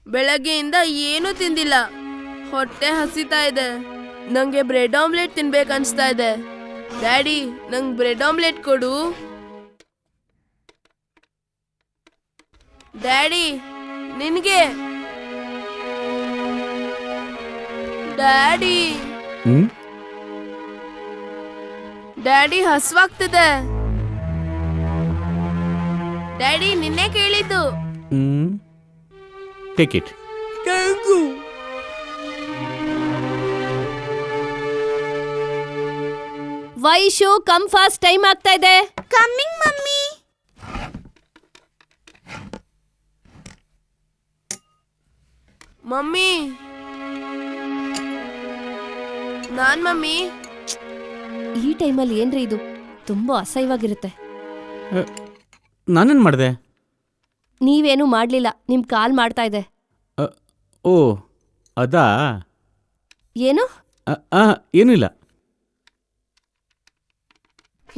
ಬೆಳಗ್ಗೆಯಿಂದ ಏನೂ ತಿಂದಿಲ್ಲ, ಹೊಟ್ಟೆ ಹಸಿತಾ ಇದೆ. ನಂಗೆ ಬ್ರೆಡ್ ಆಮ್ಲೆಟ್ ತಿನ್ಬೇಕನ್ಸ್ತಾ ಇದೆ. ಡ್ಯಾಡಿ, ನಂಗೆ ಬ್ರೆಡ್ ಆಮ್ಲೆಟ್ ಕೊಡು. ಡ್ಯಾಡಿ, ನಿನ್ಗೆ. ಡ್ಯಾಡಿ, ಡ್ಯಾಡಿ ಹಸ್ವಾಗ್ತಿದೆ. ಡ್ಯಾಡಿ, ನಿನ್ನೆ ಕೇಳಿದ್ದು. Take it. Vaishu come fast, time ಆಗ್ತಾ ಇದೆ. Coming mummy. ಮಮ್ಮಿ, ನಾನ್ ಮಮ್ಮಿ. ಈ ಟೈಮಲ್ಲಿ ಏನ್ರಿ ಇದು? ತುಂಬಾ ಅಸಹ್ಯವಾಗಿರುತ್ತೆ. ನಾನೇನ್ ಮಾಡ್ದೆ? ನೀವೇನು ಮಾಡ್ಲಿಲ್ಲ, ನಿಮ್ ಕಾಲ್ ಮಾಡ್ತಾ ಇದೆ. ಓ ಅದಾ? ಏನು? ಏನೂ ಇಲ್ಲ.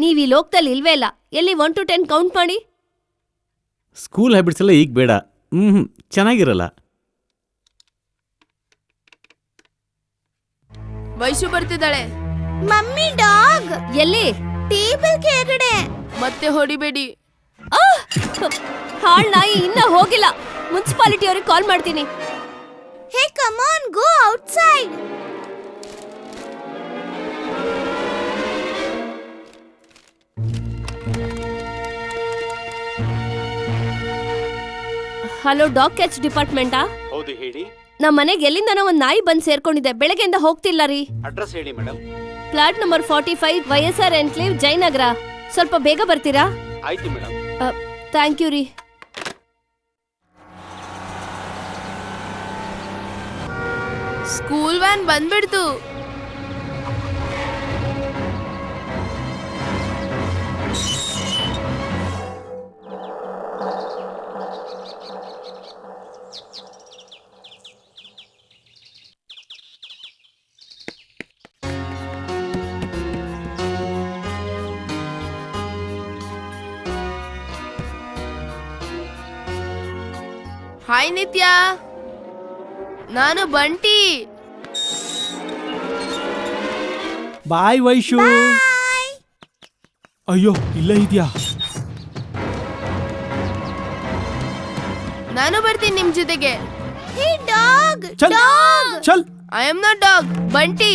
ನೀವ್ ಈ ಲೋಕದಲ್ಲಿ ಇಲ್ವೇ ಇಲ್ಲ. ಎಲ್ಲಿ 1 to 10 ಕೌಂಟ್ ಮಾಡಿ. ಸ್ಕೂಲ್ ಹ್ಯಾಬಿಟ್ಸ್ ಎಲ್ಲ ಈಗ ಬೇಡ. ಚೆನ್ನಾಗಿರಲ್ಲ. ವೈಶು ಬರ್ತಿದ್ದಾಳೆ. Mummy dog. ಎಲ್ಲಿ? ಟೇಬಲ್ ಕೆಳಗಡೆ. ಮತ್ತೆ ಹೊಡಿಬೇಡಿ. ಹಾಳ್ ನಾಯಿ ಇನ್ನ ಹೋಗಿಲ್ಲ. ಮುನ್ಸಿಪಾಲಿಟಿ ಅವ್ರಿಗೆ ಕಾಲ್ ಮಾಡ್ತೀನಿ. Hey come on, go outside. Hello, dog catch ಡಿಪಾರ್ಟ್ಮೆಂಟಾ? ಹೌದು ಹೇಳಿ. ನಮ್ಮ ಮನೆಗೆ ಎಲ್ಲಿಂದನೋ ಒಂದ್ ನಾಯಿ ಬಂದ್ ಸೇರ್ಕೊಂಡಿದೆ. ಬೆಳಗ್ಗೆಯಿಂದ ಹೋಗ್ತಿಲ್ಲ ರೀ. ಅಡ್ರೆಸ್ ಹೇಳಿ madam. Flat number 45, YSR enclave, Jayanagar. ಸ್ವಲ್ಪ ಬೇಗ ಬರ್ತೀರಾ? ಆಯ್ತು ಮೇಡಮ್. ಥ್ಯಾಂಕ್ ಯು ರೀ. ಸ್ಕೂಲ್ ವ್ಯಾನ್ ಬಂದ್ಬಿಡ್ತು. ಹಾಯ್ ನಿತ್ಯ, ನಾನು ಬಂಟಿ. ಬಾಯ್ ವೈಶು. ಅಯ್ಯೋ, ಇಲ್ಲ ಇದ್ಯಾ? ನಾನು ಬರ್ತೀನಿ ನಿಮ್ ಜೊತೆಗೆ. ಹೇ ಡಾಗ್, ಚಲ್ ಚಲ್. I am not dog, Bunty.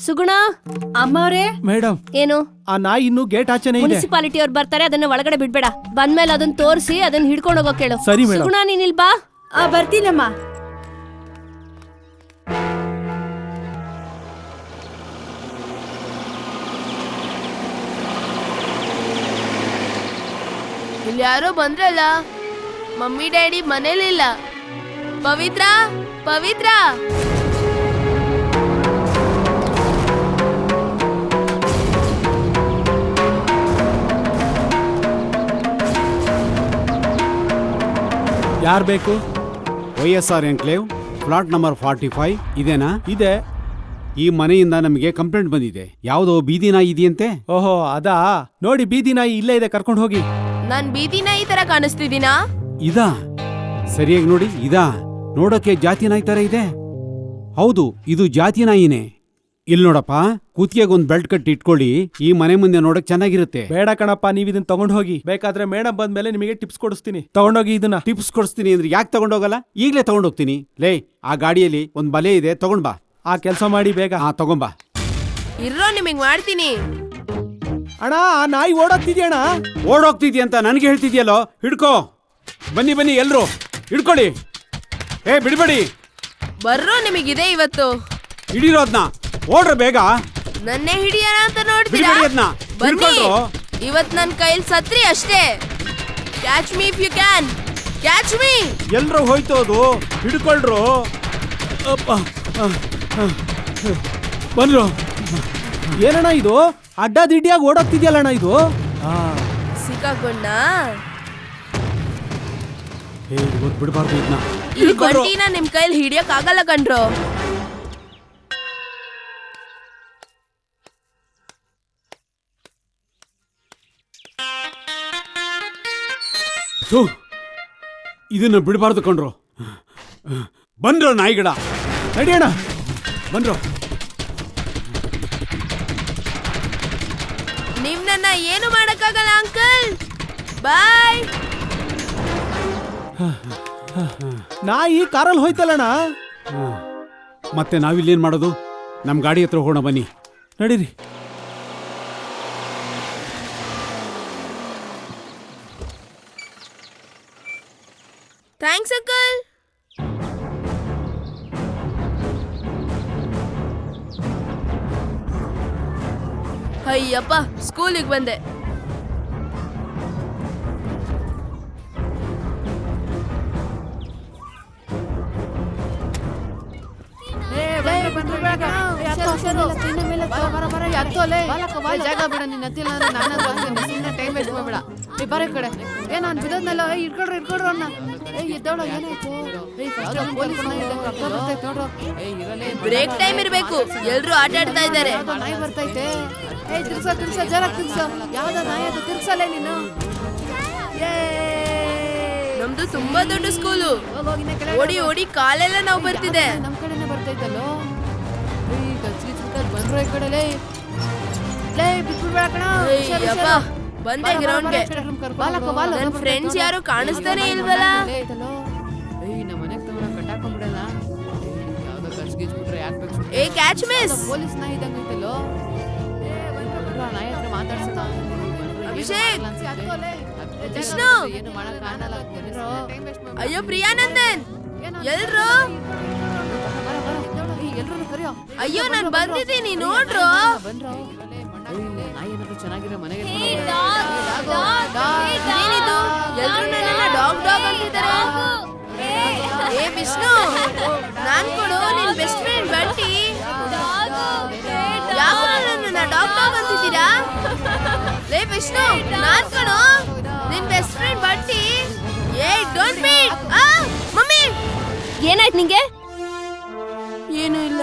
Suguna. ಅಮ್ಮವ್ರೆ, ಮೇಡಮ್, ಏನು? ಆ ನಾಯಿ ಇನ್ನು ಗೇಟ್ ಆಚೆನೇ ಇದೆ. ಮುನ್ಸಿಪಾಲಿಟಿ ಅವ್ರು ಬರ್ತಾರೆ, ಅದನ್ನ ಒಳಗಡೆ ಬಿಡ್ಬೇಡ. ಬಂದ್ಮೇಲೆ ಅದನ್ನ ತೋರಿಸಿ ಅದನ್ನ ಹಿಡ್ಕೊಂಡು ಹೋಗೋ ಕೇಳು. ಸರಿ ಮೇಡಮ್. ಸುಗುಣ, ನೀನ್ ಇಲ್ಲಿ ಬಾ. ಬರ್ತೀನಮ್ಮ. ಇಲ್ಲಿ ಯಾರೋ ಬಂದ್ರಲ್ಲ. ಮಮ್ಮಿ ಡ್ಯಾಡಿ ಮನೇಲಿಲ್ಲ. ಪವಿತ್ರ, ಪವಿತ್ರ. ಯಾರ್ ಬೇಕು? YSR ಎನ್ಕ್ಲೇವ್, ಫ್ಲಾಟ್ ನಂಬರ್ 45 ಇದೇನಾ? ಇದೆ. ಈ ಮನೆಯಿಂದ ನಮಗೆ ಕಂಪ್ಲೇಂಟ್ ಬಂದಿದೆ. ಯಾವುದೋ ಬೀದಿ ನಾಯಿ ಇದೆಯಂತೆ. ಓಹೋ, ಅದಾ? ನೋಡಿ, ಬೀದಿ ನಾಯಿ ಇಲ್ಲೇ ಇದೆ, ಕರ್ಕೊಂಡು ಹೋಗಿ. ನಾನ್ ಬೀದಿ ನಾಯಿ ತರ ಕಾಣಿಸ್ತಿದ್ದೀನಾ? ಇದಾ? ಸರಿಯಾಗಿ ನೋಡಿ, ಇದಾ? ನೋಡಕ್ಕೆ ಜಾತಿ ನಾಯಿ ತರ ಇದೆ. ಹೌದು, ಇದು ಜಾತಿ ನಾಯಿನೇ. ಇಲ್ಲಿ ನೋಡಪ್ಪ, ಕೂತಿಗೆಗೊಂದು ಬೆಲ್ಟ್ ಕಟ್ಟಿ ಇಟ್ಕೊಳ್ಳಿ. ಈ ಮನೆ ಮುಂದೆ ನೋಡಕ್ ಚೆನ್ನಾಗಿರುತ್ತೆ. ಬೇಡ ಕಣಪ್ಪ, ನೀವ್ ಇದನ್ನ ತಗೊಂಡ್ ಹೋಗಿ. ಬೇಕಾದ್ರೆ ಮೇಡಮ್ ಬಂದ್ಮೇಲೆ ನಿಮಗೆ ಟಿಪ್ಸ್ ಕೊಡಿಸ್ತೀನಿ. ತಗೊಂಡೋಗಿ ಇದನ್ನ. ಟಿಪ್ಸ್ ಕೊಡಿಸ್ತೀನಿ ಅಂದ್ರೆ ಯಾಕೆ ತಗೊಂಡೋಗಲ್ಲ? ಈಗಲೇ ತಗೊಂಡೋಗ್ತೀನಿ. ಲೇ, ಆ ಗಾಡಿಯಲ್ಲಿ ಒಂದ್ ಬಲೆ ಇದೆ, ತಗೊಂಡ್ ಬಾ. ಆ ಕೆಲಸ ಮಾಡಿ ಬೇಗ. ತಗೊಂಬಾ. ಇರೋ, ನಿಮಗ್ ಮಾಡ್ತೀನಿ. ಅಣ್ಣ, ಆ ನಾಯಿ ಓಡೋಗ್ತಿದ್ಯಣ್ಣ. ಓಡೋಗ್ತಿದ್ಯಂತ ನನಗೆ ಹೇಳ್ತಿದ್ಯಲ್ಲೋ. ಹಿಡ್ಕೋ. ಬನ್ನಿ ಬನ್ನಿ ಎಲ್ರು, ಹಿಡ್ಕೊಳ್ಳಿ. ಬಿಡ್ಬೇಡಿ. ಬರ್ರೋ, ನಿಮಗಿದೆ ಇವತ್ತು. ಹಿಡಿರೋದ್ನ. ಓಡ್ರ ಬೇಗ. ನನ್ನೇ ಹಿಡಿಯೋಣ ಅಂತ ನೋಡ್ತೀರಾ? ಬಿಡ್ಬೇಡಿ ಅದ್ನ. ಬನ್ನಿ. ಹಿಡ್ಕೊಳ್ರು. ಇವತ್ ನನ್ ಕೈಲಿ ಸತ್ರಿ ಅಷ್ಟೇ. Catch me if you can. Catch me. ಎಲ್ರು ಹೋಯ್ತು ಅದು. ಹಿಡ್ಕೊಳ್ರು. ಬಂದ್ರು. ಏನಣ್ಣ ಇದು? ಅಡ್ಡದಿಡ್ಡಿಯಾಗಿ ಓಡೋಗ್ತಿದ್ಯಲ್ಲಣ್ಣ ಇದು. ಸಿಕ್ಕಾಕೊಂಡ. ಬಿಡಬಾರ್ದು ಇದನ್ನ. ಈ ಬಂಟಿನ ನಿಮ್ ಕೈಲಿ ಹಿಡಿಯಕ್ ಆಗಲ್ಲ ಕಣ್ರೋ. ಇದನ್ನ ಬಿಡಬಾರ್ದು ಕಣ್ರು. ಬಂದ್ರು ನಾಯಿಗಡ. ನಡಿಯಣ್ಣ. ಬಂದ್ರು. ನೀವ್ ನನ್ನ ಏನು ಮಾಡಕ್ಕಾಗಲ್ಲ ಅಂಕಲ್. ಬಾಯ್. ನಾಯಿ ಕಾರಲ್ಲಿ ಹೋಯ್ತಲ್ಲಣ್ಣ. ಮತ್ತೆ ನಾವಿಲ್ಲೇನ್ ಮಾಡೋದು? ನಮ್ ಗಾಡಿ ಹತ್ರ ಹೋಗೋಣ ಬನ್ನಿ. ನಡೀರಿ. Thanks uncle. ಅಯ್ಯಪ್ಪ, ಸ್ಕೂಲಿಗೆ ಬಂದೆ. ಜಾಗ ಬಿಡ, ನಿನ್ನ ಹತ್ತಿಲ್ಲ ಅಂದ್ರೆ ನಾನು ಸುಮ್ಮನೆ ಟೈಮ್ ವೇಸ್ಟ್ ಮಾಡ್ಬೇಡ. ಬರ ಕಡೆ. ನಾನು ಬಿಡೋದ್ನಲ್ಲ. ಇಟ್ಕೊಡ್ರಿ ಇಟ್ಕೊಡ್ರು ಅನ್ನ. ಎದ್ದೋಳ, ಏನಾಯ್ತು? ಬ್ರೇಕ್ ಟೈಮ್ ಇರ್ಬೇಕು. ಎಲ್ರು ಆಟ ಆಡ್ತಾ ಇದ್ದಾರೆ. ನಾಯಿ ಬರ್ತೈತೆ. ತಿರ್ಸ ಜರ ತಿರ್ಸ. ಯಾವ್ದ ನಾಯಿ ಅದು? ತಿರ್ಸಲ್ಲೇ ನೀನು. ನಮ್ದು ತುಂಬಾ ದೊಡ್ಡ ಸ್ಕೂಲು. ಓಡಿ ಓಡಿ ಕಾಲೆಲ್ಲ ನಾವು ಬರ್ತಿದೆ. ನಮ್ ಕಡೆನೆ ಬರ್ತೈತಲ್ಲೋ. ಬಂದ್ರು ಈ ಕಡೆ ಲೇ ಬಿಟ್ಬಿಡ್ಬೇಡ ಕಣ ಅಯ್ಯಪ್ಪ ಬಂದೆ ಗ್ರೌಂಡ್ಗೆ. ನನ್ ಫ್ರೆಂಡ್ಸ್ ಯಾರು ಕಾಣಿಸ್ತಾನೆ ಇಲ್ವಲ್ಲ. ನಮ್ಮ ಮನೆಗೆ ತಗೊಂಡ ಕಟ್ಟಾಕೊಂಡ್ಬಿಡಲ್ಲ. ಯಾವ್ದೋ ಕಸ್ಗಿಸ್ಬಿಟ್ರೆ ಯಾಕೆ ಬೇಕು ಏ ಕ್ಯಾಚ್ ಮಿಸ್. ಪೊಲೀಸ್ ನಾಯಿ ಇದ್ದಂಗೆ ಐತಲ್ಲೋ. ನಾಯಿ ಹತ್ರ ಮಾತಾಡ್ಸೋಣ. ಅಭಿಷೇಕ್, ವಿಷ್ಣು, ಏನು ಮಾಡಕ್ಕಾಗಲ್ಲ. ಅಯ್ಯೋ ಪ್ರಿಯಾನಂದನ್, ಎಲ್ರು? ಎಲ್ರು ಕರಿಯೋ. ಅಯ್ಯೋ ನಾನ್ ಬಂದಿದ್ದೀನಿ ನೋಡ್ರು. ನಾಯಿ ಏನಾದ್ರು ಚೆನ್ನಾಗಿರೋ ಮನೆಗೆ ಏನಿದು ಎಲ್ರು ನನ್ನನ್ನ ಡಾಗ್ ಡಾಗ್ ಅಂತಿದ್ದಾರೆ. ಏ ವಿಷ್ಣು, ನಾನ್ ಕೊಡು ನಿನ್ ಬೆಸ್ಟ್ ಫ್ರೆಂಡ್ ಬಂಟಿ. ಯಾಕೋ ನನ್ನನ್ನ ಡಾಗ್ ಡಾಗ್ ಅಂತಿದ್ದೀರಾ? ಲೇ ವಿಷ್ಣು, ನಾನ್ ಕೊಡು ನಿನ್ ಬೆಸ್ಟ್ ಫ್ರೆಂಡ್ ಬಂಟಿ. ಏ ಡೋಂಟ್ ಬೀಟ್. ಮಮ್ಮಿ, ಏನಾಯ್ತು ನಿಂಗೆ? ಏನು ಇಲ್ಲ.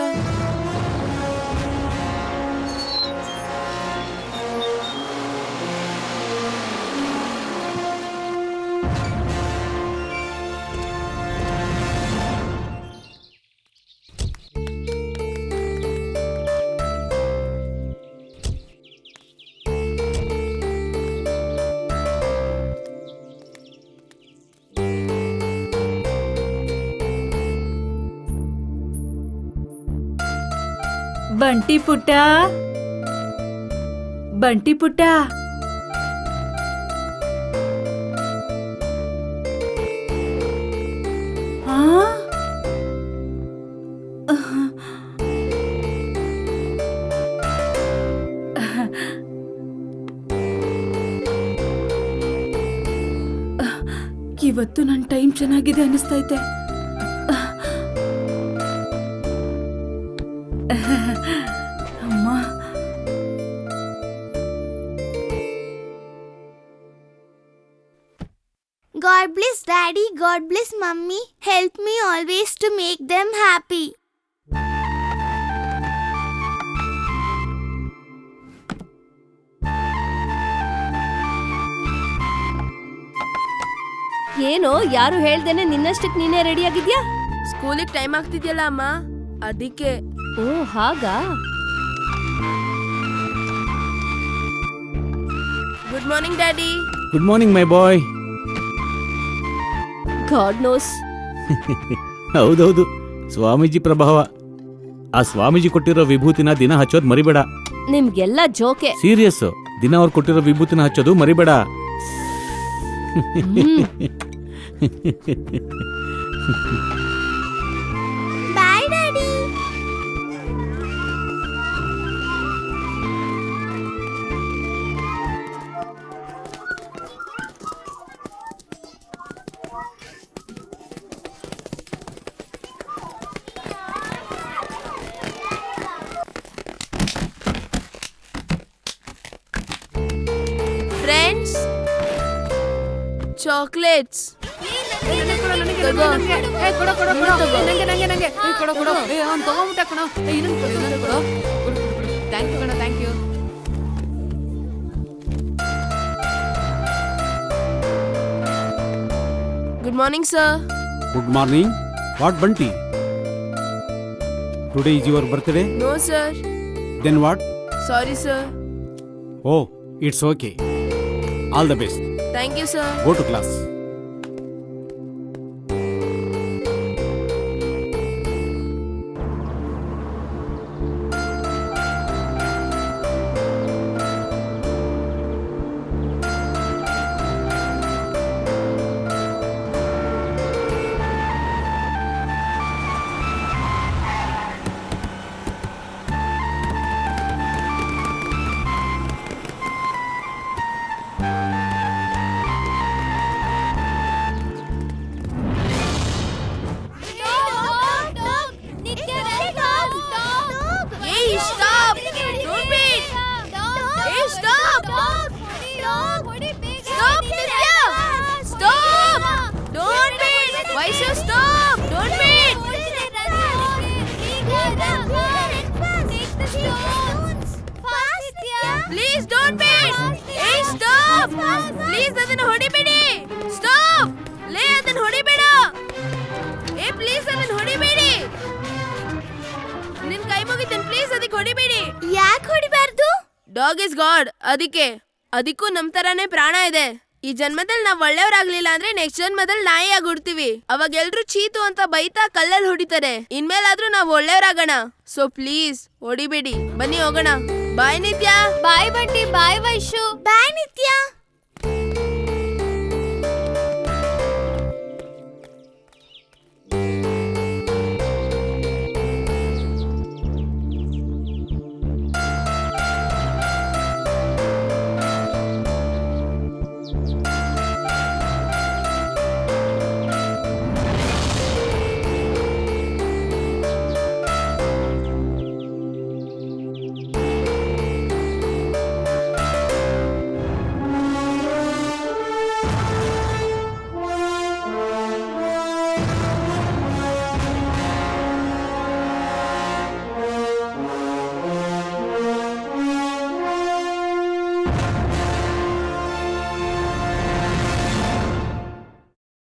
ಬಂಟಿ ಪುಟ್ಟ, ಬಂಟಿ ಪುಟ್ಟ, ಆ? ಇವತ್ತು ನನ್ನ ಟೈಮ್ ಚೆನ್ನಾಗಿದೆ ಅನಿಸ್ತೈತೆ. ಅಮ್ಮ, God bless Daddy, God bless Mummy. Help me always to make them happy. ಏನೋ ಯಾರು ಹೇಳ್ದೇನೆ ನಿನ್ನಷ್ಟಕ್ಕೆ ನೀನೇ ರೆಡಿ ಆಗಿದ್ಯಾ? ಸ್ಕೂಲಿಗೆ ಟೈಮ್ ಆಗ್ತಿದ್ಯಲ್ಲ ಅಮ್ಮ, ಅದಕ್ಕೆ. ಓ ಹಾಗಾ? Good morning daddy. Good morning my boy. God knows. ಹೌದೌದು, ಸ್ವಾಮೀಜಿ ಪ್ರಭಾವ. ಆ ಸ್ವಾಮೀಜಿ ಕೊಟ್ಟಿರೋ ವಿಭೂತಿನ ದಿನ ಹಚ್ಚೋದು ಮರಿಬೇಡ. ನಿಮ್ಗೆಲ್ಲ ಜೋಕೆ. ಸೀರಿಯಸ್, ದಿನ ಅವ್ರು ಕೊಟ್ಟಿರೋ ವಿಭೂತಿನ ಹಚ್ಚೋದು ಮರಿಬೇಡ. Bye Daddy. Friends, chocolates. Thank you. Good morning sir. Good morning. What Bunty? Today is your birthday? No sir. Then what? Sorry sir. Oh, it's okay. All the best. Thank you sir. Go to class. Please don't beat! Hey, stop! Please ಅದನ್ನ ಹೊಡಿಬೇಡಿ. Stop! ಲೇ ಅದನ್ನ ಹೊಡಿಬೇಡ. Hey, please ಅದನ್ನ ಹೊಡಿಬೇಡಿ. ನಿನ್ನ ಕೈ ಮುಗಿತೀನಿ, please ಹೊಡಿಬೇಡಿ. ಯಾಕೆ ಹೊಡಿಬಾರ್ದು? Dog is god. ಅದಕ್ಕೂ ನಮ್ ತರಾನೇ ಪ್ರಾಣ ಇದೆ. ಈ ಜನ್ಮದಲ್ಲಿ ನಾವ್ ಒಳ್ಳೆಯವ್ರಾಗ್ಲಿಲ್ಲ ಅಂದ್ರೆ ನೆಕ್ಸ್ಟ್ ಜನ್ಮದಲ್ಲಿ ನಾಯಿಯಾಗಿ ಹುಡ್ತೀವಿ. ಅವಾಗ ಎಲ್ರು ಚೀತು ಅಂತ ಬೈತಾ ಕಲ್ಲಲ್ಲಿ ಹೊಡಿತಾರೆ. ಇನ್ಮೇಲಾದ್ರೂ ನಾವ್ ಒಳ್ಳೆಯವ್ರಾಗೋಣ. So please ಹೊಡಿಬೇಡಿ. ಬನ್ನಿ ಹೋಗೋಣ. ಬಾಯ್ ನಿತ್ಯ. ಬಾಯ್ ಬಂಟಿ, ಬಾಯ್ ವೈಶು. ಬಾಯ್ ನಿತ್ಯ.